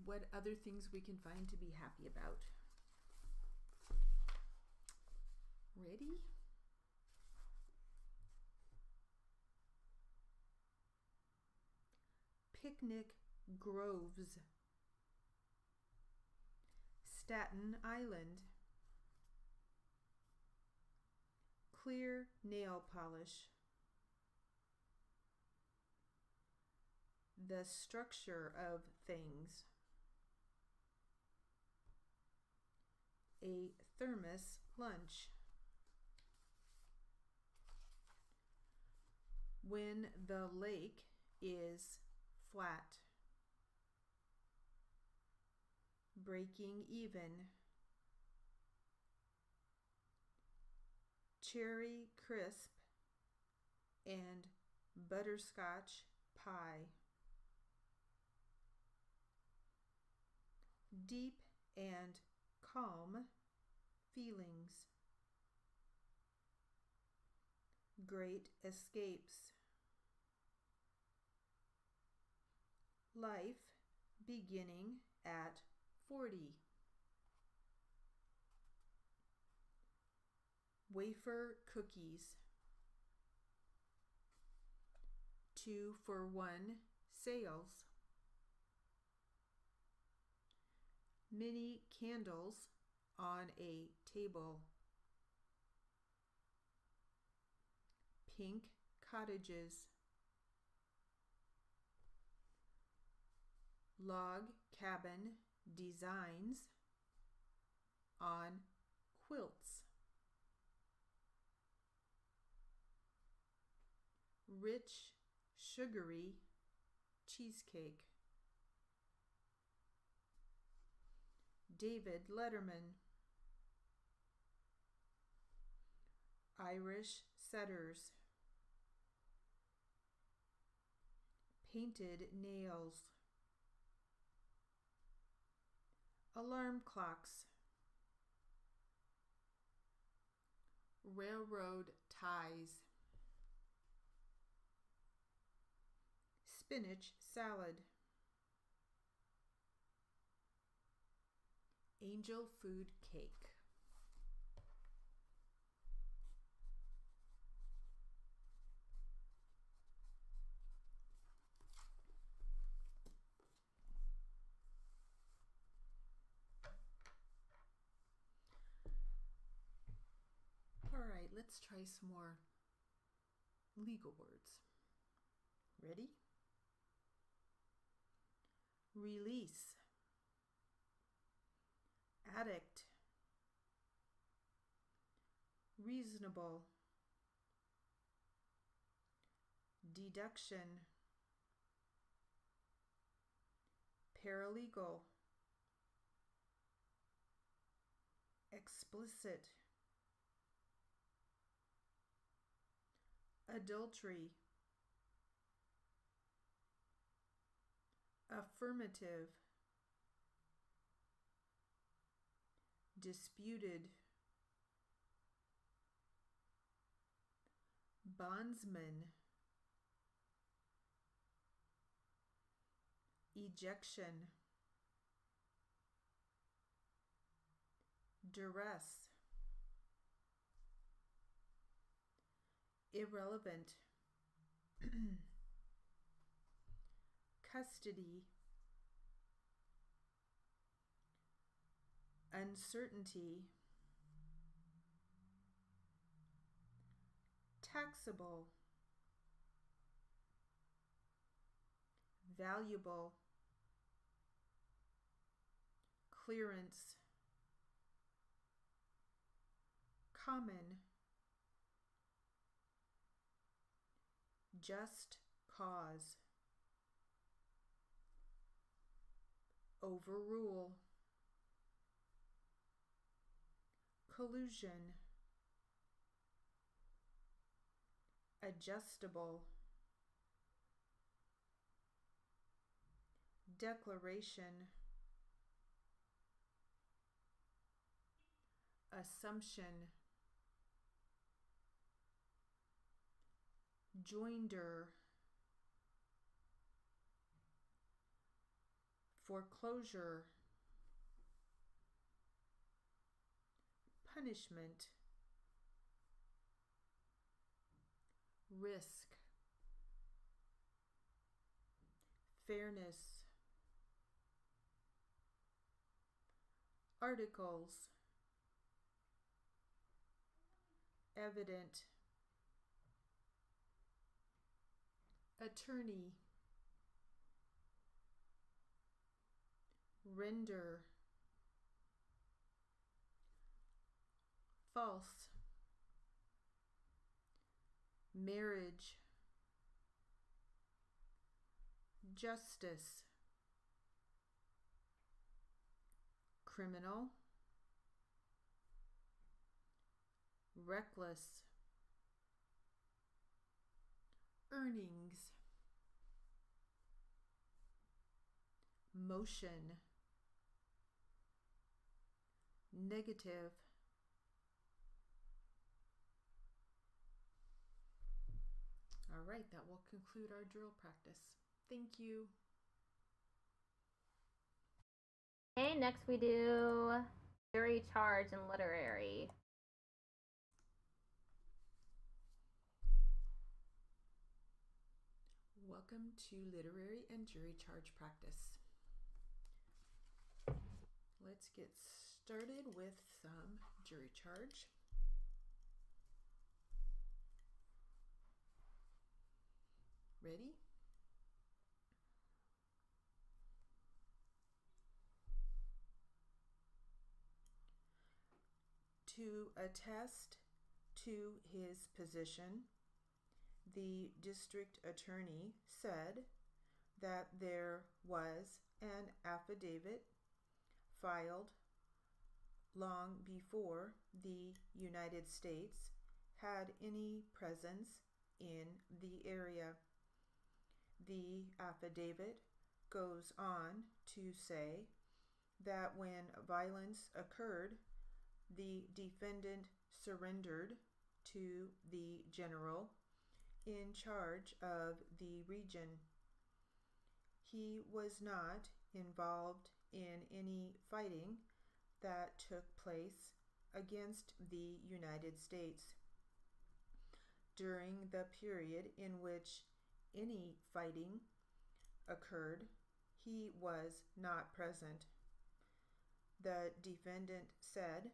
what other things we can find to be happy about. Ready? Picnic groves. Staten Island. Clear nail polish. The structure of things. A thermos lunch. When the lake is flat. Breaking even. Cherry crisp and butterscotch pie. Deep and calm feelings. Great escapes. Life beginning at 40. Wafer cookies. 2-for-1 sales. Many candles on a table. Pink cottages. Log cabin designs on quilts. Rich, sugary cheesecake. David Letterman. Irish setters. Painted nails. Alarm clocks. Railroad ties. Spinach salad. Angel food cake. All right, let's try some more legal words. Ready? Release, addict, reasonable, deduction, paralegal, explicit, adultery, affirmative, disputed, bondsman, ejection, duress, irrelevant, custody, uncertainty, taxable, valuable, clearance, common, just cause, overrule, collusion, adjustable, declaration, assumption, joinder, foreclosure, punishment, risk, fairness, articles, evident, attorney, render, false, marriage, justice, criminal, reckless, earnings, motion, negative, all right, that will conclude our drill practice. Thank you. Okay, next we do jury charge and literary. Welcome to literary and jury charge practice. Let's get started with some jury charge. Ready? To attest to his position, the district attorney said that there was an affidavit filed long before the United States had any presence in the area. The affidavit goes on to say that when violence occurred, the defendant surrendered to the general in charge of the region. He was not involved in any fighting that took place against the United States. During the period in which any fighting occurred, he was not present. The defendant said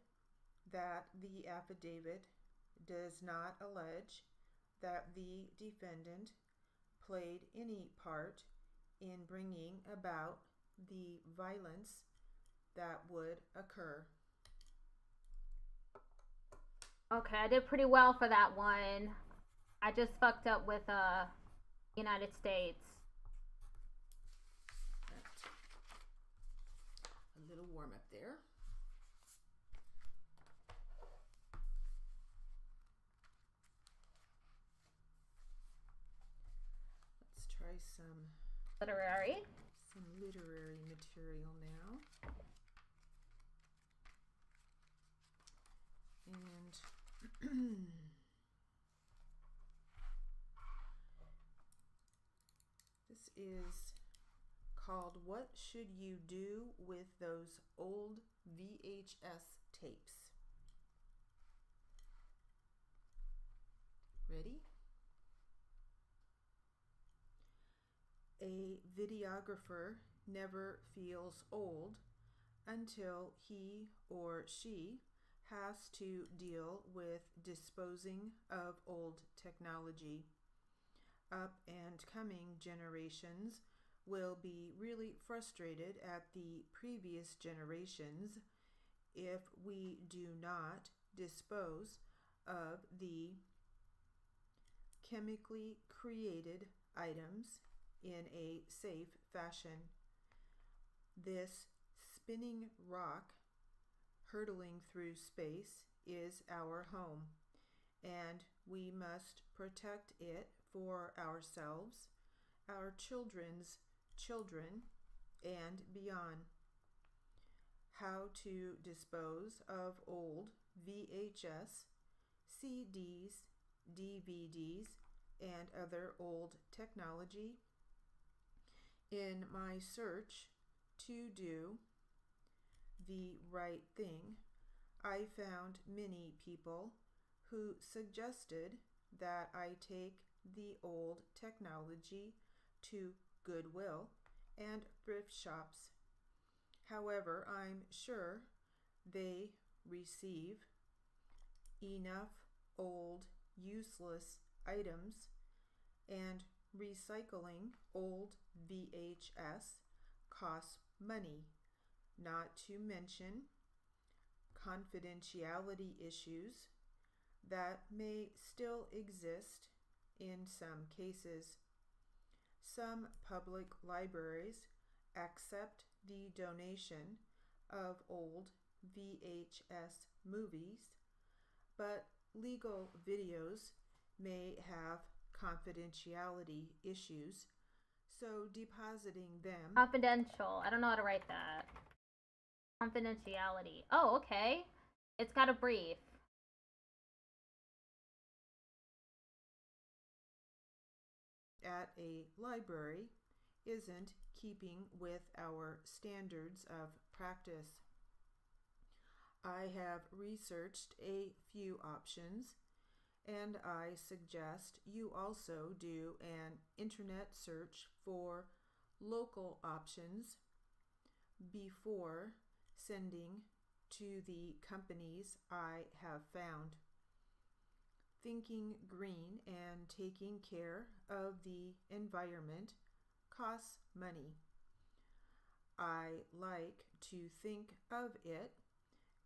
that the affidavit does not allege that the defendant played any part in bringing about the violence that would occur. Okay, I did pretty well for that one. I just fucked up with United States. A little warm up there. Let's try some literary material now. And this is called What Should You Do with Those Old VHS Tapes? Ready? A videographer never feels old until he or she has to deal with disposing of old technology. Up and coming generations will be really frustrated at the previous generations if we do not dispose of the chemically created items in a safe fashion. This spinning rock hurtling through space is our home, and we must protect it for ourselves, our children's children, and beyond. How to dispose of old VHS, CDs, DVDs, and other old technology. In my search to do the right thing, I found many people who suggested that I take the old technology to Goodwill and thrift shops. However, I'm sure they receive enough old, useless items, and recycling old VHS costs money, not to mention confidentiality issues that may still exist in some cases. Some public libraries accept the donation of old VHS movies, but legal videos may have confidentiality issues, so depositing them... Confidential. I don't know how to write that. Confidentiality. Oh, okay. It's got a brief. At a library isn't keeping with our standards of practice. I have researched a few options, and I suggest you also do an internet search for local options before sending to the companies I have found. Thinking green and taking care of the environment costs money. I like to think of it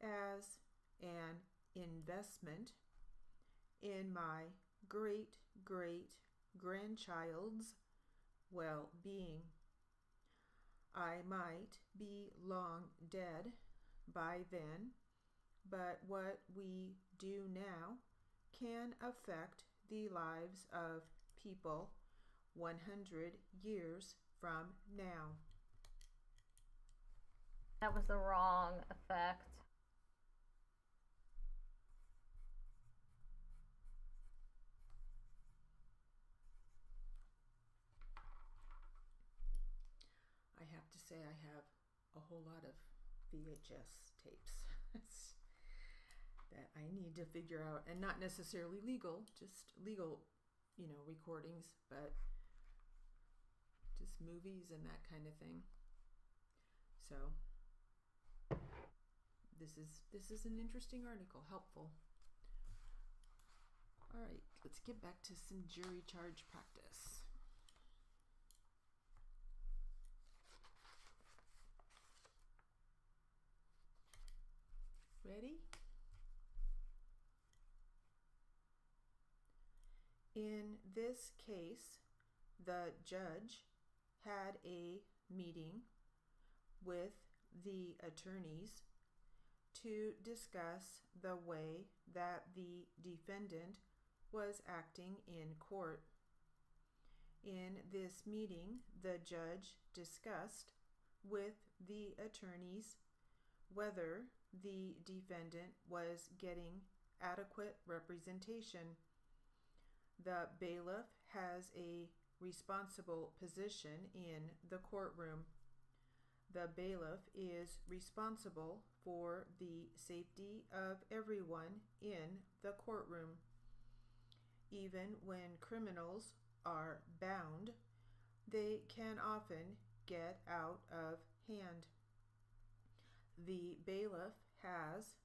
as an investment in my great-great-grandchild's well-being. I might be long dead by then, but what we do now can affect the lives of people 100 years from now. That was the wrong effect. I have to say I have a whole lot of VHS tapes that I need to figure out, and not necessarily legal, just legal, recordings, but just movies and that kind of thing. So this is an interesting article, helpful. All right, let's get back to some jury charge practice. Ready? In this case, the judge had a meeting with the attorneys to discuss the way that the defendant was acting in court. In this meeting, the judge discussed with the attorneys whether the defendant was getting adequate representation. The bailiff has a responsible position in the courtroom. The bailiff is responsible for the safety of everyone in the courtroom. Even when criminals are bound, they can often get out of hand. The bailiff has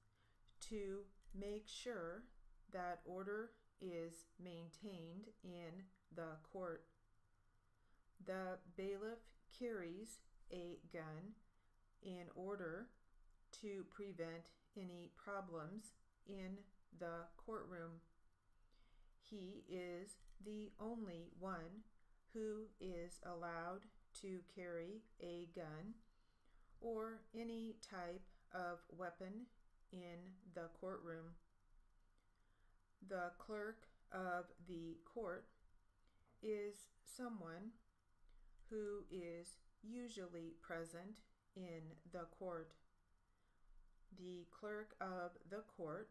to make sure that order is maintained in the court. The bailiff carries a gun in order to prevent any problems in the courtroom. He is the only one who is allowed to carry a gun or any type of weapon in the courtroom. The clerk of the court is someone who is usually present in the court. The clerk of the court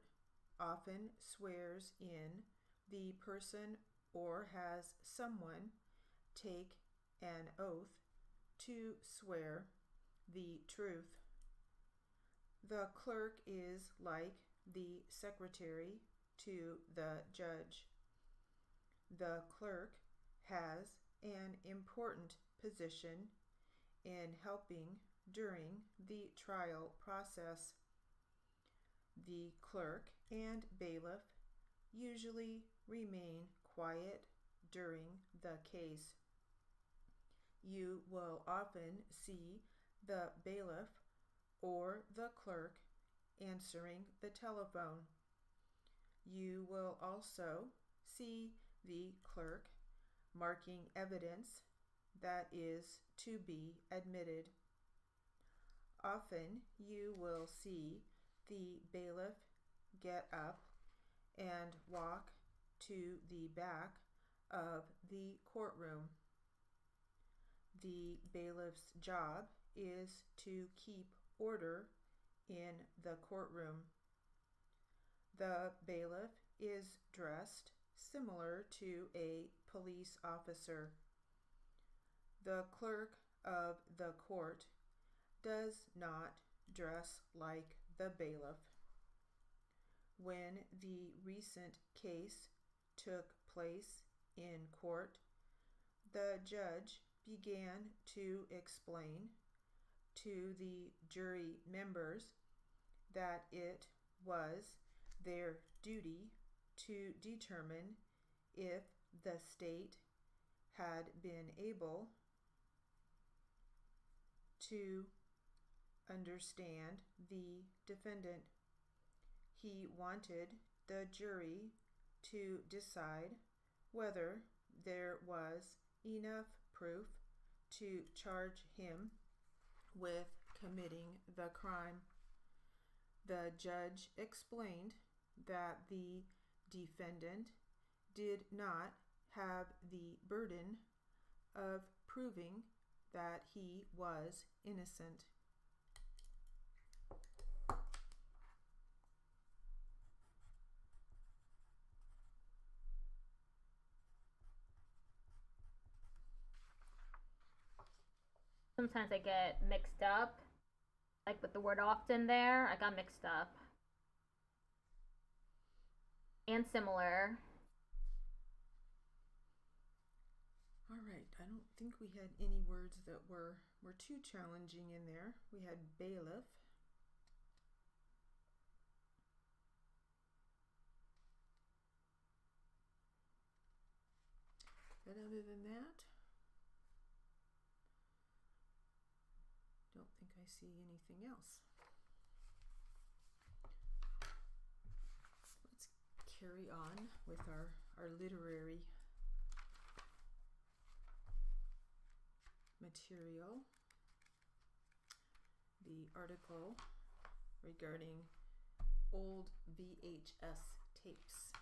often swears in the person or has someone take an oath to swear the truth. The clerk is like the secretary to the judge. The clerk has an important position in helping during the trial process. The clerk and bailiff usually remain quiet during the case. You will often see the bailiff or the clerk answering the telephone. You will also see the clerk marking evidence that is to be admitted. Often you will see the bailiff get up and walk to the back of the courtroom. The bailiff's job is to keep order in the courtroom. The bailiff is dressed similar to a police officer. The clerk of the court does not dress like the bailiff. When the recent case took place in court, the judge began to explain to the jury members that it was their duty to determine if the state had been able to understand the defendant. He wanted the jury to decide whether there was enough proof to charge him with committing the crime. The judge explained that the defendant did not have the burden of proving that he was innocent. Sometimes I get mixed up, like with the word often there, I got mixed up. And similar. All right, I don't think we had any words that were too challenging in there. We had bailiff, But other than that, don't think I see anything else. Let's carry on with our literary material. The article regarding old VHS tapes.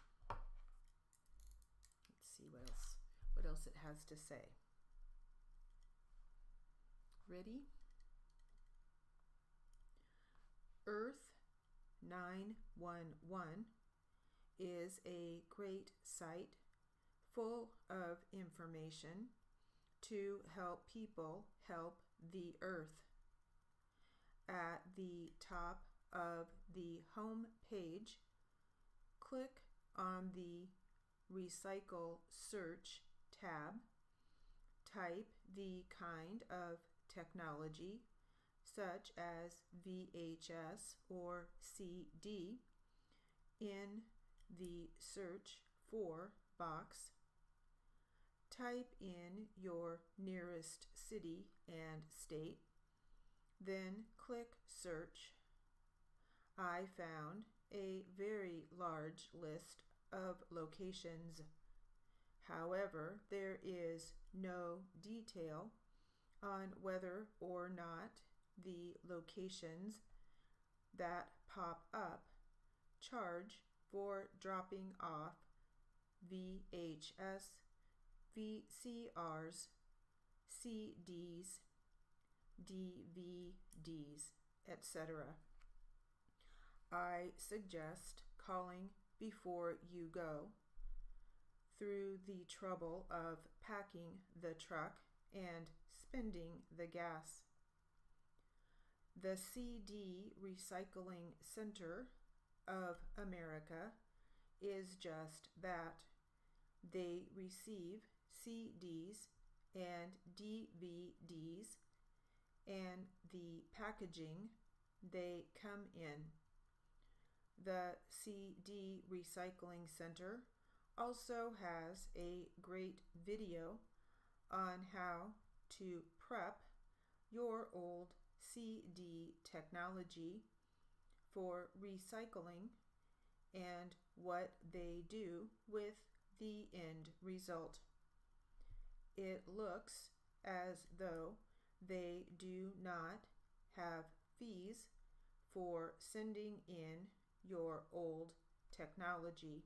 Let's see what else it has to say. Ready? Earth 911 is a great site full of information to help people help the earth. At the top of the home page, click on the Recycle Search tab. Type the kind of technology, such as VHS or CD, in the Search For box. Type in your nearest city and state, then click Search. I found a very large list of locations. However, there is no detail on whether or not the locations that pop up charge for dropping off VHS, VCRs, CDs, DVDs, etc. I suggest calling before you go through the trouble of packing the truck and spending the gas. The CD Recycling Center of America is just that. They receive CDs and DVDs and the packaging they come in. The CD Recycling Center also has a great video on how to prep your old CD technology for recycling and what they do with the end result. It looks as though they do not have fees for sending in your old technology,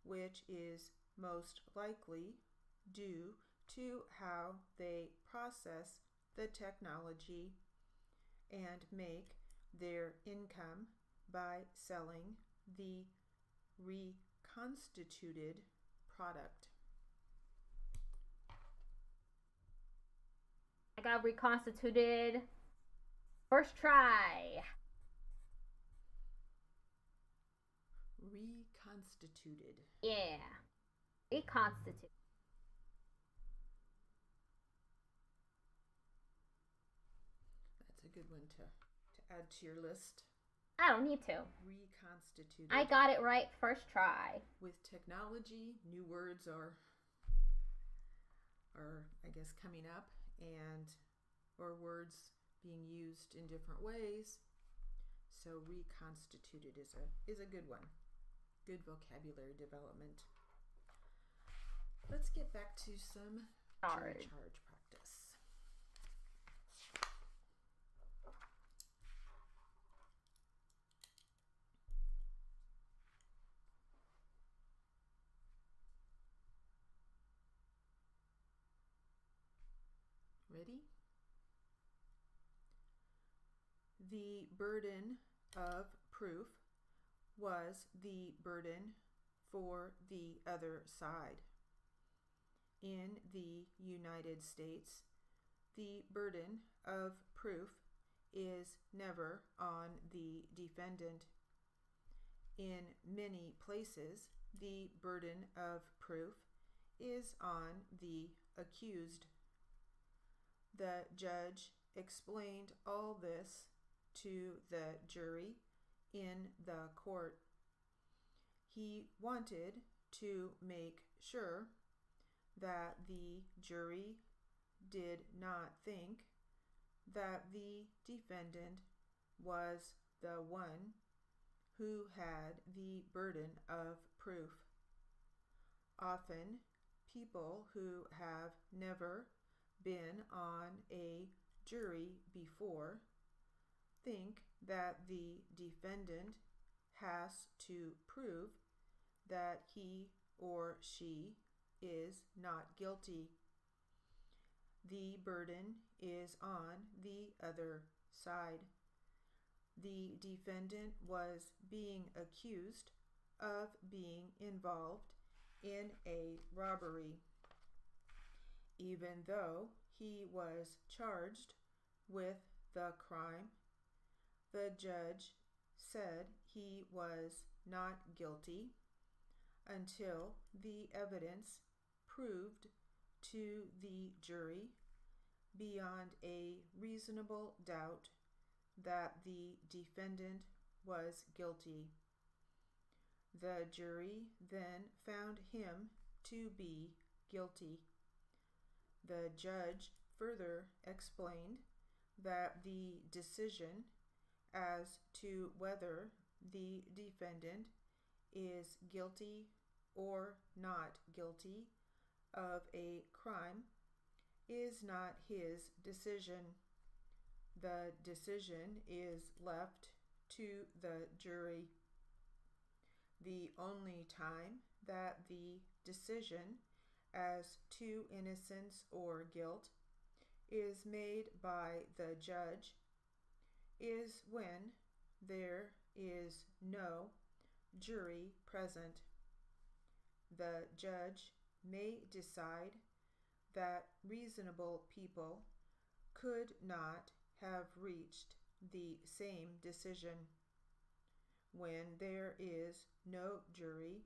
which is most likely due to how they process the technology and make their income by selling the reconstituted product. I got reconstituted first try. Reconstituted. Yeah. Reconstituted. That's a good one to add to your list. I don't need to. Reconstituted. I got it right first try. With technology, new words are I guess coming up, and or words being used in different ways. So reconstituted is a good one. Good vocabulary development. Let's get back to some charge practice. Ready? The burden of proof was the burden for the other side. In the United States, the burden of proof is never on the defendant. In many places, the burden of proof is on the accused. The judge explained all this to the jury in the court. He wanted to make sure that the jury did not think that the defendant was the one who had the burden of proof. Often, people who have never been on a jury before think that the defendant has to prove that he or she is not guilty. The burden is on the other side. The defendant was being accused of being involved in a robbery, even though he was charged with the crime. The judge said he was not guilty until the evidence proved to the jury beyond a reasonable doubt that the defendant was guilty. The jury then found him to be guilty. The judge further explained that the decision as to whether the defendant is guilty or not guilty of a crime is not his decision. The decision is left to the jury. The only time that the decision as to innocence or guilt is made by the judge is when there is no jury present. The judge may decide that reasonable people could not have reached the same decision. When there is no jury,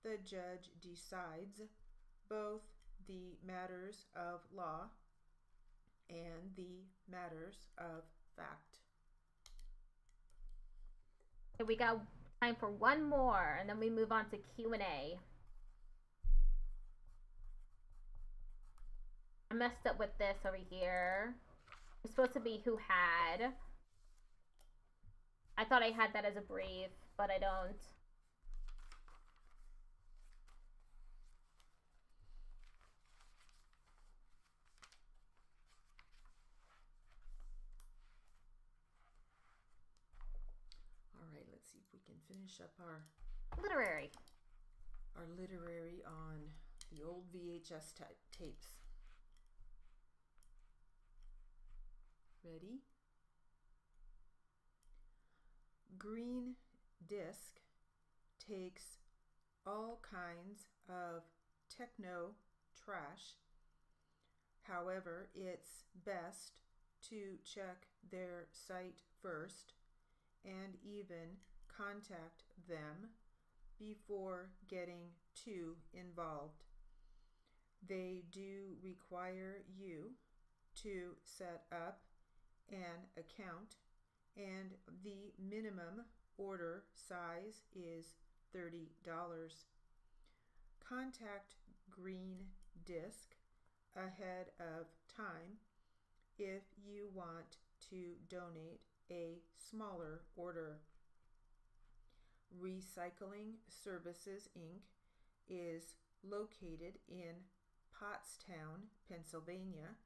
the judge decides both the matters of law and the matters of fact. We got time for one more, and then we move on to Q&A. I messed up with this over here. It's supposed to be who had. I thought I had that as a brief, but I don't. All right, let's see if we can finish up our literary on the old VHS tapes. Ready? Green disc takes all kinds of techno trash. However, it's best to check their site first and even contact them before getting too involved. They do require you to set up an account, and the minimum order size is $30. Contact Green Disc ahead of time if you want to donate a smaller order. Recycling Services Inc. is located in Pottstown, Pennsylvania,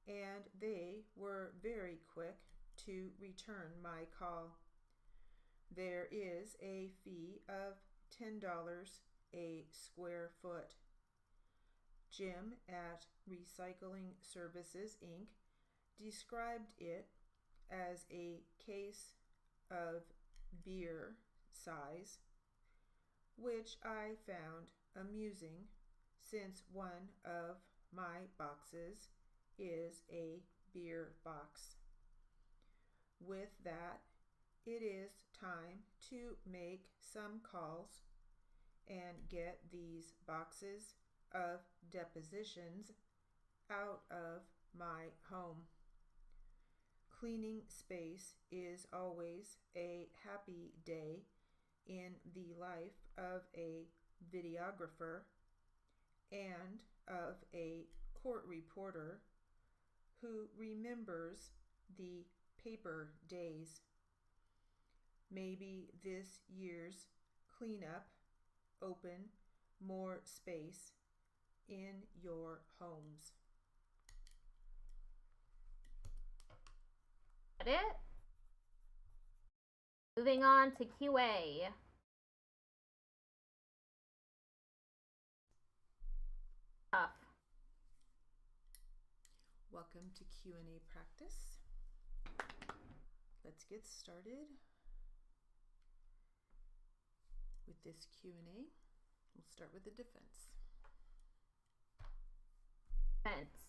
and they were very quick to return my call. There is a fee of $10 a square foot. Jim at Recycling Services Inc. described it as a case of beer size, which I found amusing since one of my boxes is a beer box. With that, it is time to make some calls and get these boxes of depositions out of my home. Cleaning space is always a happy day in the life of a videographer, and of a court reporter who remembers the paper days. Maybe this year's cleanup open more space in your homes. Got it? Moving on to QA. Tough. Welcome to Q&A practice. Let's get started with this Q&A. We'll start with the defense. Defense.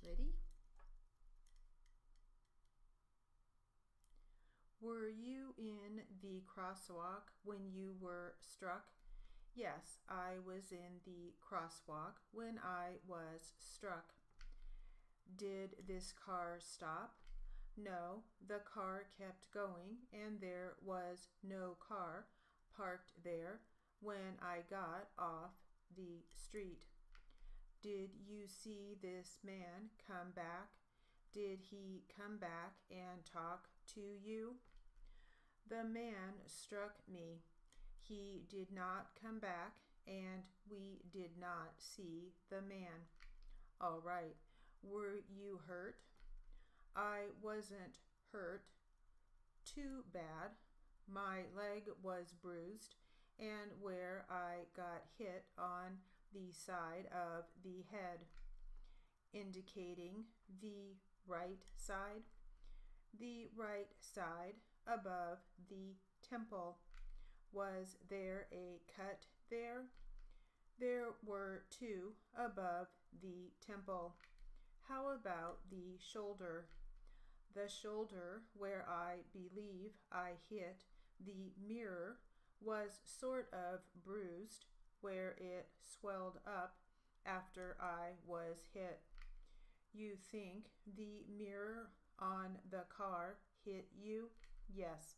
Ready? Were you in the crosswalk when you were struck? Yes, I was in the crosswalk when I was struck. Did this car stop? No, the car kept going and there was no car parked there when I got off the street. Did you see this man come back? Did he come back and talk to you? The man struck me. He did not come back and we did not see the man. All right. Were you hurt? I wasn't hurt too bad. My leg was bruised and where I got hit on the side of the head, indicating the right side. The right side above the temple. Was there a cut there? There were two above the temple. How about the shoulder? The shoulder where I believe I hit the mirror was sort of bruised where it swelled up after I was hit. You think the mirror on the car hit you? Yes.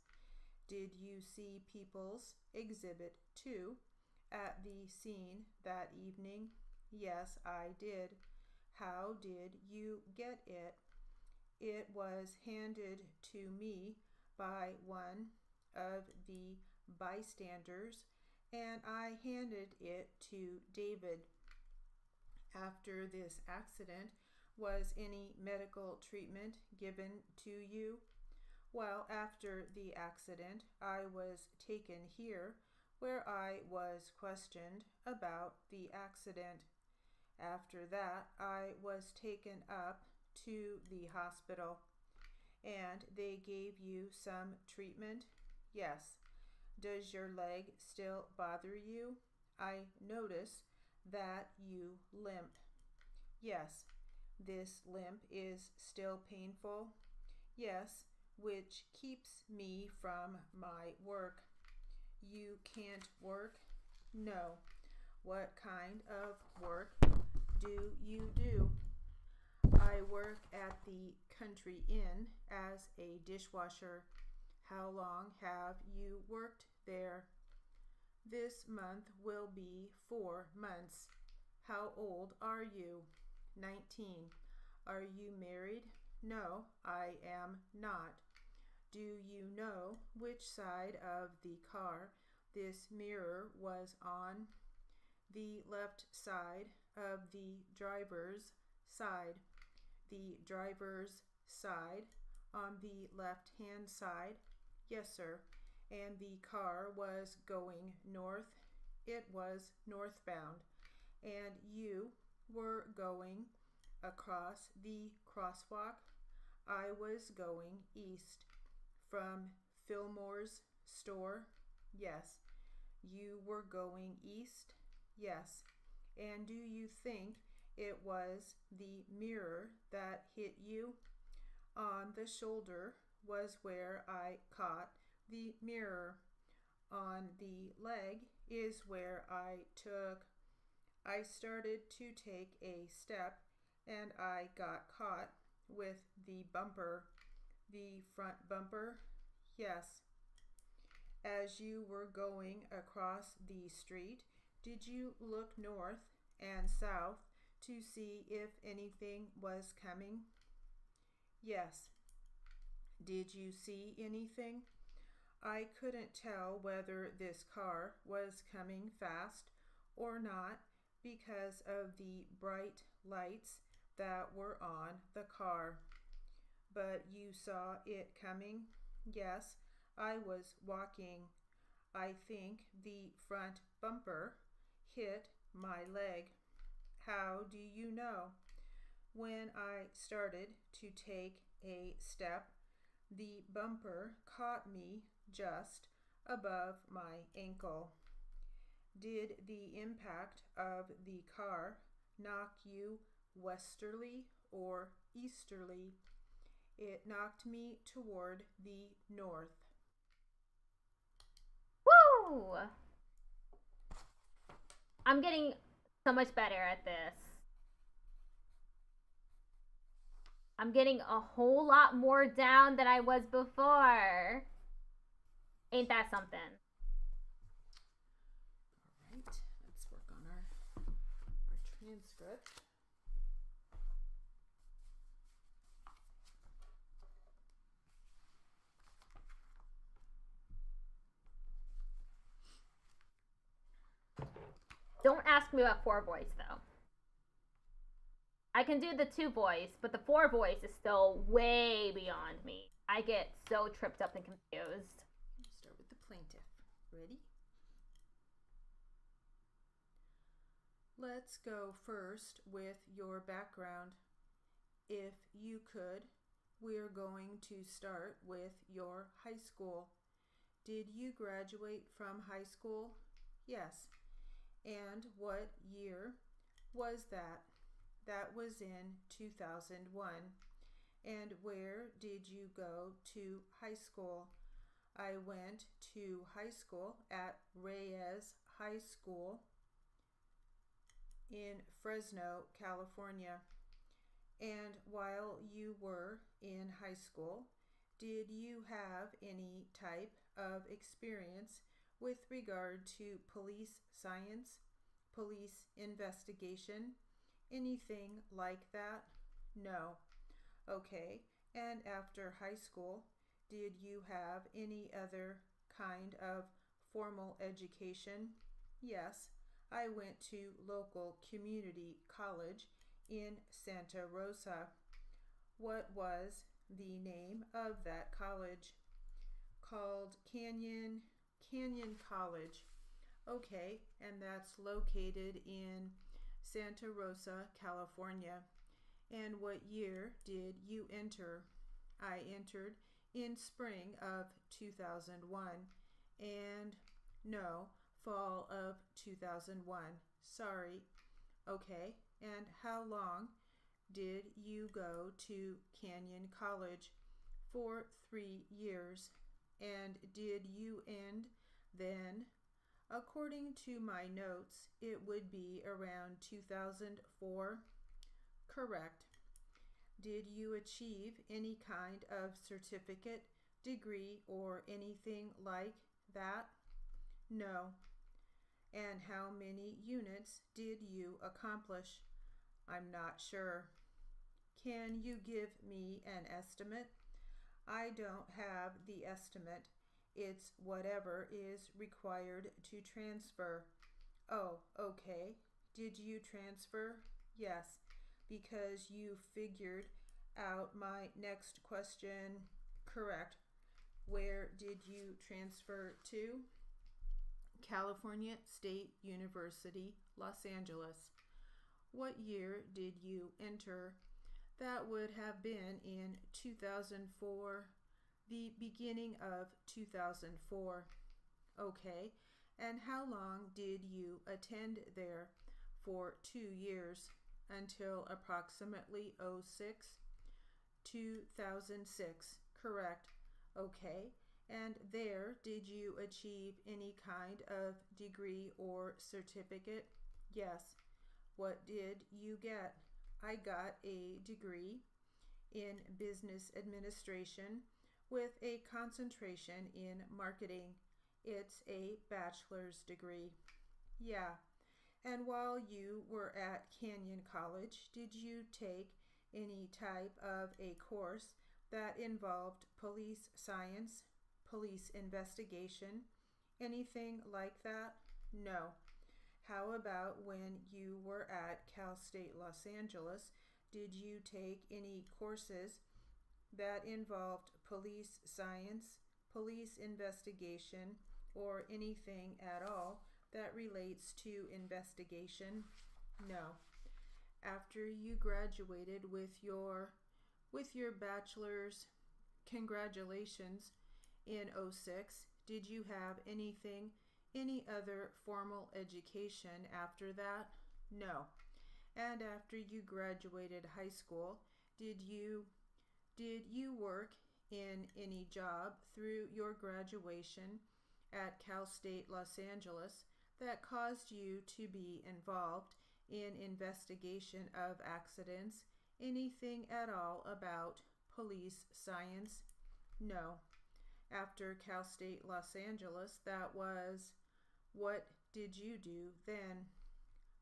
Did you see People's Exhibit 2 at the scene that evening? Yes, I did. How did you get it? It was handed to me by one of the bystanders, and I handed it to David. After this accident, was any medical treatment given to you? Well, after the accident, I was taken here where I was questioned about the accident. After that, I was taken up to the hospital. And they gave you some treatment? Yes. Does your leg still bother you? I notice that you limp. Yes. This limp is still painful? Yes, which keeps me from my work. You can't work? No. What kind of work do you do? I work at the Country Inn as a dishwasher. How long have you worked there? This month will be 4 months. How old are you? 19. Are you married? No, I am not. Do you know which side of the car this mirror was on? The left side of the driver's side. The driver's side on the left-hand side? Yes, sir. And the car was going north? It was northbound. And you were going across the crosswalk? I was going east. From Fillmore's store? Yes. You were going east? Yes. And do you think it was the mirror that hit you? On the shoulder was where I caught the mirror. On the leg is where I started to take a step and I got caught with the bumper. The front bumper? Yes. As you were going across the street, Did you look north and south to see if anything was coming? Yes. Did you see anything? I couldn't tell whether this car was coming fast or not because of the bright lights that were on the car. But you saw it coming? Yes, I was walking. I think the front bumper hit my leg. How do you know? When I started to take a step, the bumper caught me just above my ankle. Did the impact of the car knock you westerly or easterly? It knocked me toward the north. Woo! I'm getting so much better at this. I'm getting a whole lot more down than I was before. Ain't that something? All right, let's work on our transcript. Don't ask me about 4 voice though. I can do the 2 voice, but the 4 voice is still way beyond me. I get so tripped up and confused. Start with the plaintiff. Ready? Let's go first with your background. If you could, we're going to start with your high school. Did you graduate from high school? Yes. And what year was that? That was in 2001. And where did you go to high school? I went to high school at Reyes High School in Fresno, California. And while you were in high school, did you have any type of experience with regard to police science, police investigation, anything like that? No. Okay. And after high school, did you have any other kind of formal education? Yes. I went to local community college in Santa Rosa. What was the name of that college? Called Canyon College. Okay, and that's located in Santa Rosa, California. And what year did you enter? I entered in spring of 2001. And no, fall of 2001. Sorry. Okay, and how long did you go to Canyon College? For 3 years. And did you end then? According to my notes, it would be around 2004. Correct. Did you achieve any kind of certificate, degree, or anything like that? No. And how many units did you accomplish? I'm not sure. Can you give me an estimate? I don't have the estimate. It's whatever is required to transfer. Oh, okay. Did you transfer? Yes, because you figured out my next question. Correct. Where did you transfer to? California State University, Los Angeles. What year did you enter? That would have been in 2004, the beginning of 2004. Okay, and how long did you attend there? For 2 years, until approximately 2006. Correct. Okay, and there did you achieve any kind of degree or certificate? Yes. What did you get? I got a degree in business administration with a concentration in marketing. It's a bachelor's degree. Yeah. And while you were at Canyon College, did you take any type of a course that involved police science, police investigation, anything like that? No. How about when you were at Cal State Los Angeles, did you take any courses that involved police science, police investigation, or anything at all that relates to investigation? No. After you graduated with your bachelor's, congratulations, in '06, did you have any other formal education after that? No. And after you graduated high school, did you work in any job through your graduation at Cal State Los Angeles that caused you to be involved in investigation of accidents, anything at all about police science? No. After Cal State Los Angeles, that was, what did you do then?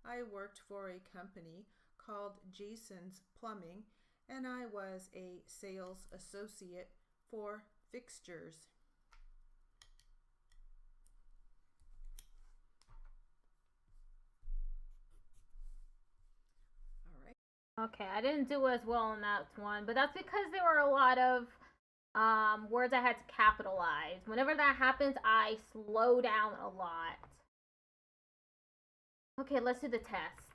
I worked for a company called Jason's Plumbing, and I was a sales associate for fixtures. All right. Okay, I didn't do as well on that one, but that's because there were a lot of words I had to capitalize. Whenever that happens, I slow down a lot. Okay, let's do the test.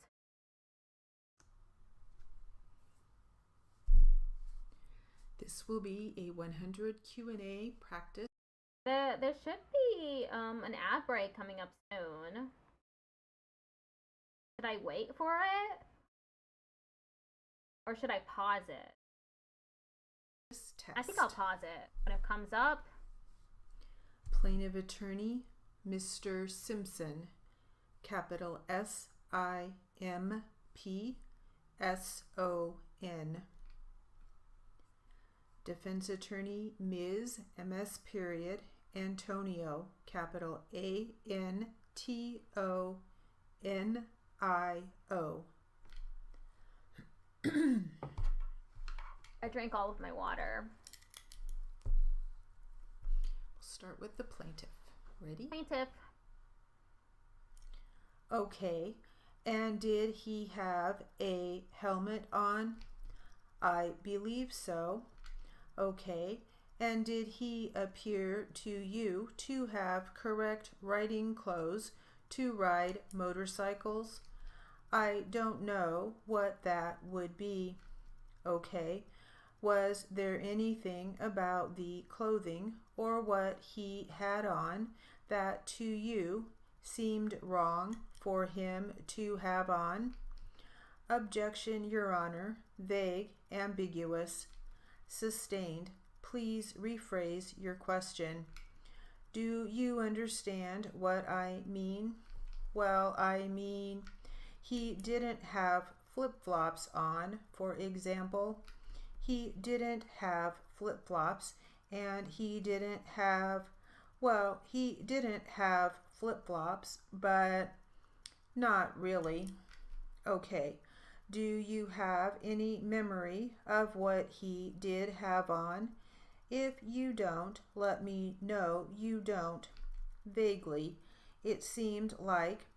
This will be a 100 Q&A practice. There should be an ad break coming up soon. Should I wait for it? Or should I pause it? This test. I think I'll pause it when it comes up. Plaintiff attorney, Mr. Simpson, capital SIMPSON. Defense attorney, Ms. MS period, Antonio, capital ANTONIO. I drank all of my water. We'll start with the plaintiff. Ready? Plaintiff. Okay. And did he have a helmet on? I believe so. Okay. And did he appear to you to have correct riding clothes to ride motorcycles? I don't know what that would be. Okay. Was there anything about the clothing or what he had on that to you seemed wrong for him to have on? Objection, Your Honor. Vague, ambiguous. Sustained. Please rephrase your question. Do you understand what I mean? Well, I mean, he didn't have flip-flops on, for example. He didn't have flip-flops, and he didn't have flip-flops, but not really. Okay. Do you have any memory of what he did have on? If you don't, let me know you don't. Vaguely, it seemed like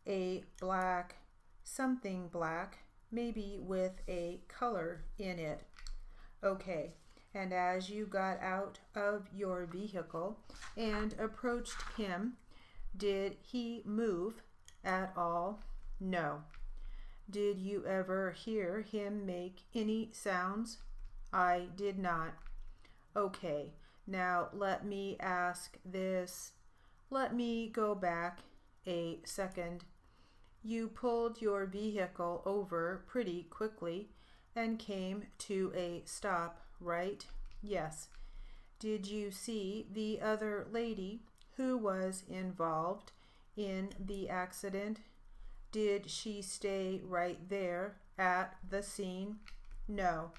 a black, something black, maybe with a color in it. Okay. And as you got out of your vehicle and approached him, did he move at all? No. Did you ever hear him make any sounds? I did not. Okay, now let me ask this. Let me go back a second. You pulled your vehicle over pretty quickly and came to a stop, right? Yes. Did you see the other lady who was involved in the accident? Did she stay right there at the scene? No.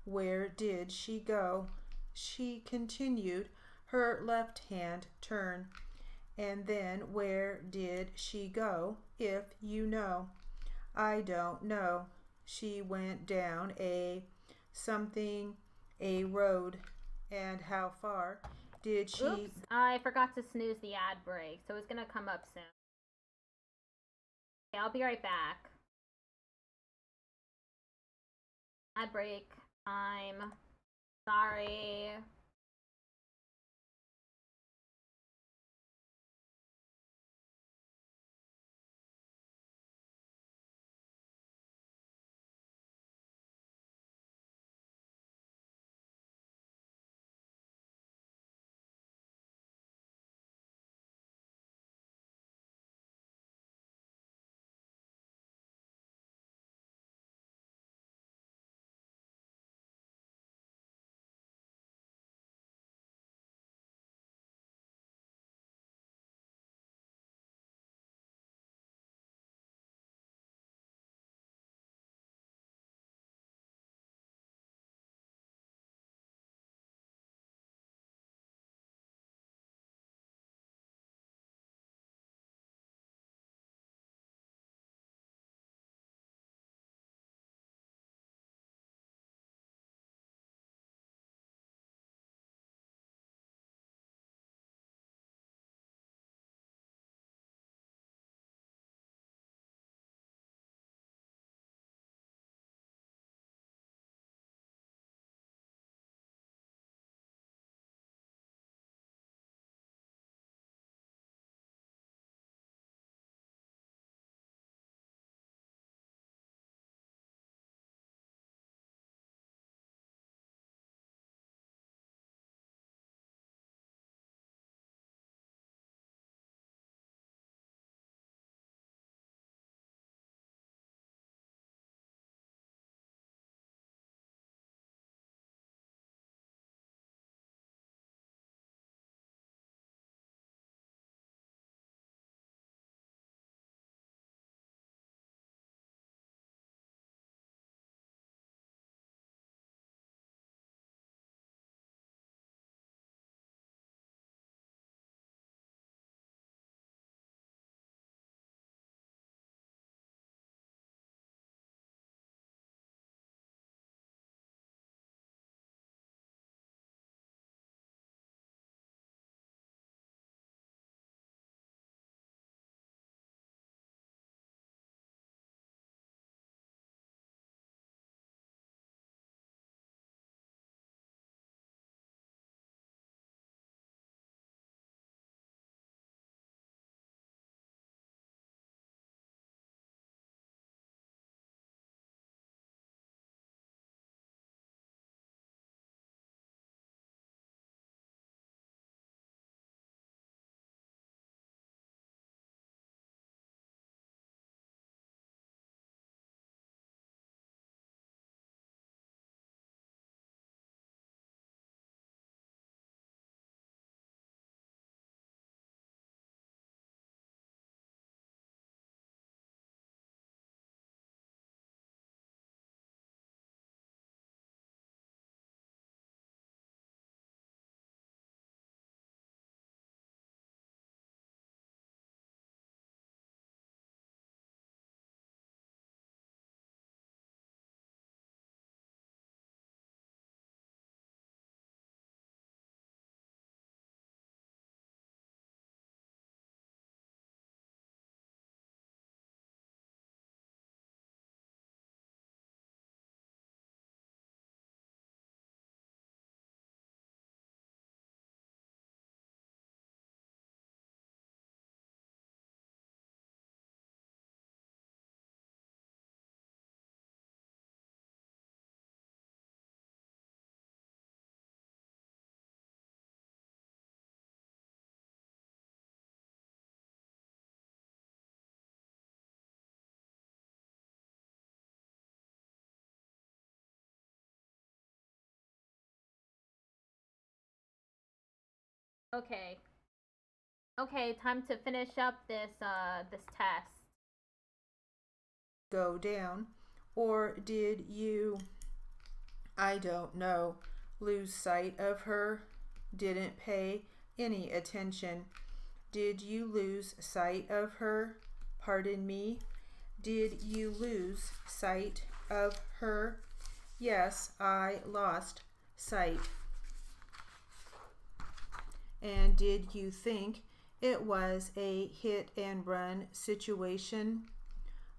Where did she go? She continued her left-hand turn. And then where did she go? if you know. I don't know. She went down a something, a road. And how far did she? Oops, I forgot to snooze the ad break, so it's gonna come up soon. Okay, I'll be right back. Ad break time. Sorry. Okay. Okay, time to finish up this test. Go down, or did you, I don't know, lose sight of her? Didn't pay any attention? Did you lose sight of her? pardon me. Did you lose sight of her? Yes, I lost sight. And did you think it was a hit and run situation?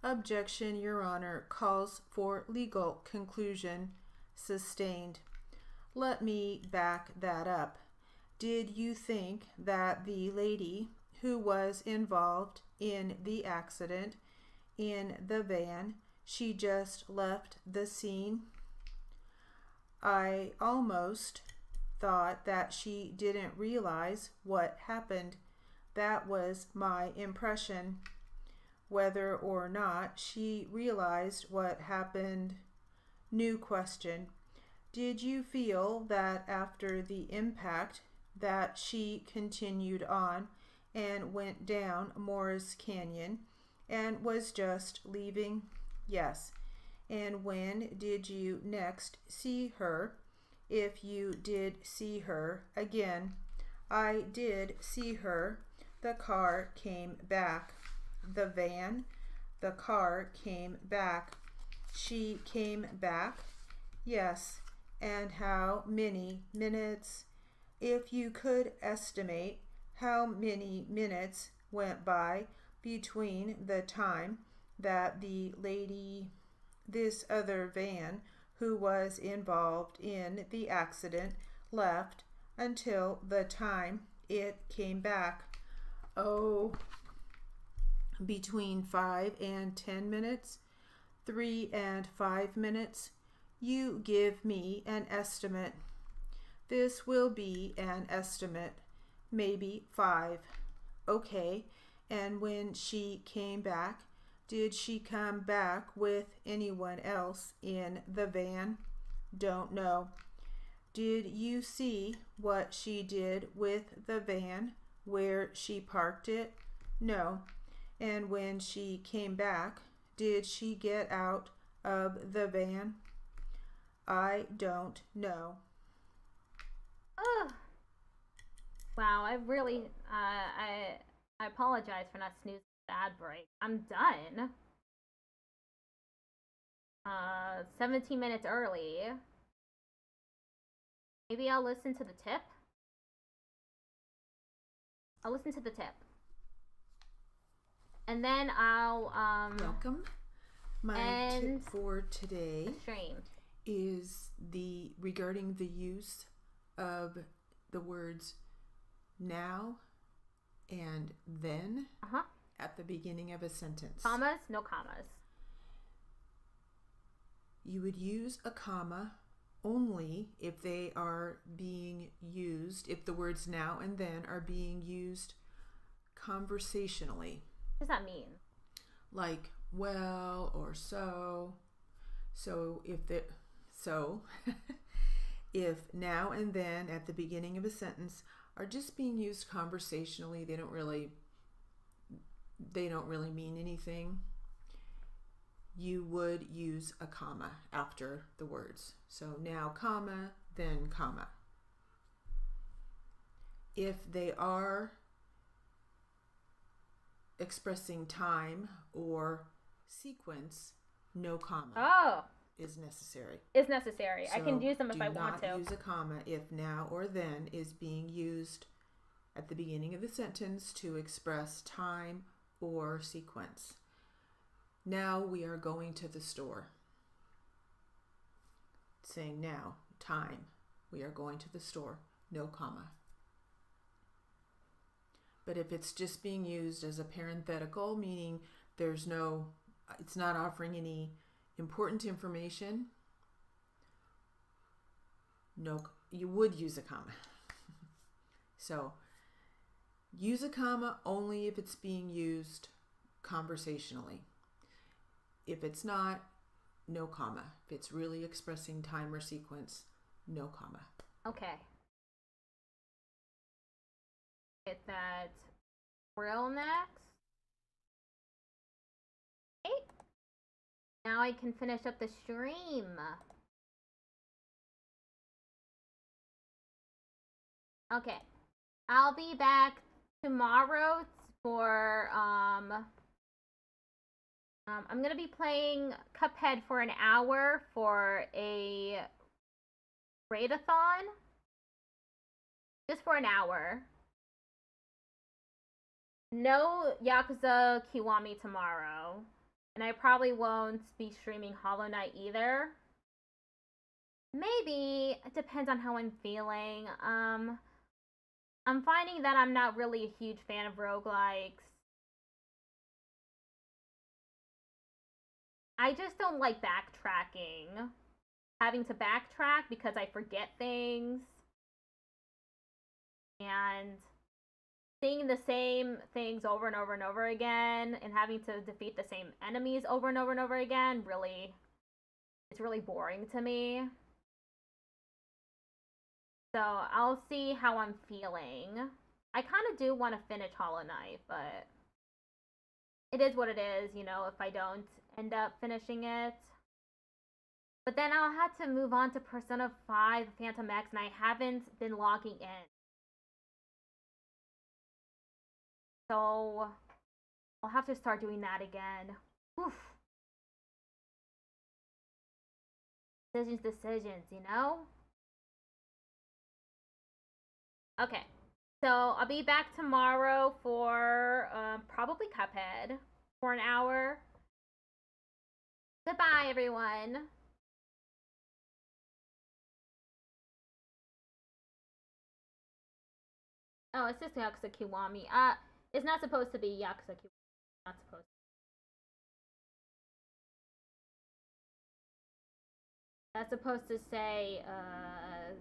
Objection, Your Honor, calls for legal conclusion. Sustained. Let me back that up. Did you think that the lady who was involved in the accident in the van, she just left the scene? I almost thought that she didn't realize what happened. That was my impression. Whether or not she realized what happened. New question. Did you feel that after the impact that she continued on and went down Morris Canyon and was just leaving? Yes. And when did you next see her? If you did see her again. I did see her. The car came back. The van. The car came back. She came back. Yes. And how many minutes? If you could estimate how many minutes went by between the time that the lady, this other van who was involved in the accident, left until the time it came back. Oh, between 5 and 10 minutes, 3 and 5 minutes. You give me an estimate. This will be an estimate. Maybe 5. Okay. And when she came back, did she come back with anyone else in the van? Don't know. Did you see what she did with the van, where she parked it? No. And when she came back, did she get out of the van? I don't know. Ugh. Wow, I really, I apologize for not snoozing the ad break. I'm done. 17 minutes early. Maybe I'll listen to the tip. I'll listen to the tip. And then I'll, Welcome. My tip for today is regarding the use of the words now and then at the beginning of a sentence. Commas, no commas. You would use a comma only if they are being used, if the words now and then are being used conversationally. What does that mean? Like well or so. So if now and then at the beginning of a sentence are just being used conversationally, they don't really mean anything, you would use a comma after the words. So now comma, then comma. If they are expressing time or sequence, no comma is necessary. Is necessary. So I can use them if I want to. do not use a comma if now or then is being used at the beginning of the sentence to express time or sequence. Now we are going to the store. Saying now, time. We are going to the store. No comma. But if it's just being used as a parenthetical, meaning it's not offering any important information, no, you would use a comma. So use a comma only if it's being used conversationally. If it's not, no comma. If it's really expressing time or sequence, no comma. Okay. Get that real next. Okay. Now I can finish up the stream. Okay. I'll be back tomorrow for I'm gonna be playing Cuphead for an hour for a raid-a-thon. Just for an hour. No Yakuza Kiwami tomorrow. And I probably won't be streaming Hollow Knight either. Maybe. It depends on how I'm feeling. I'm finding that I'm not really a huge fan of roguelikes. I just don't like backtracking. Having to backtrack because I forget things. And seeing the same things over and over and over again and having to defeat the same enemies over and over and over again, really, it's really boring to me. So I'll see how I'm feeling. I kind of do want to finish Hollow Knight, but it is what it is, you know, if I don't end up finishing it. But then I'll have to move on to Persona 5 Phantom X, and I haven't been logging in. So I'll have to start doing that again. Oof. Decisions, you know? Okay. So I'll be back tomorrow for probably Cuphead for an hour. Goodbye, everyone. Oh, it's just Yakuza Kiwami. It's not supposed to be Yakuza Kiwami. Not supposed to. That's supposed to say,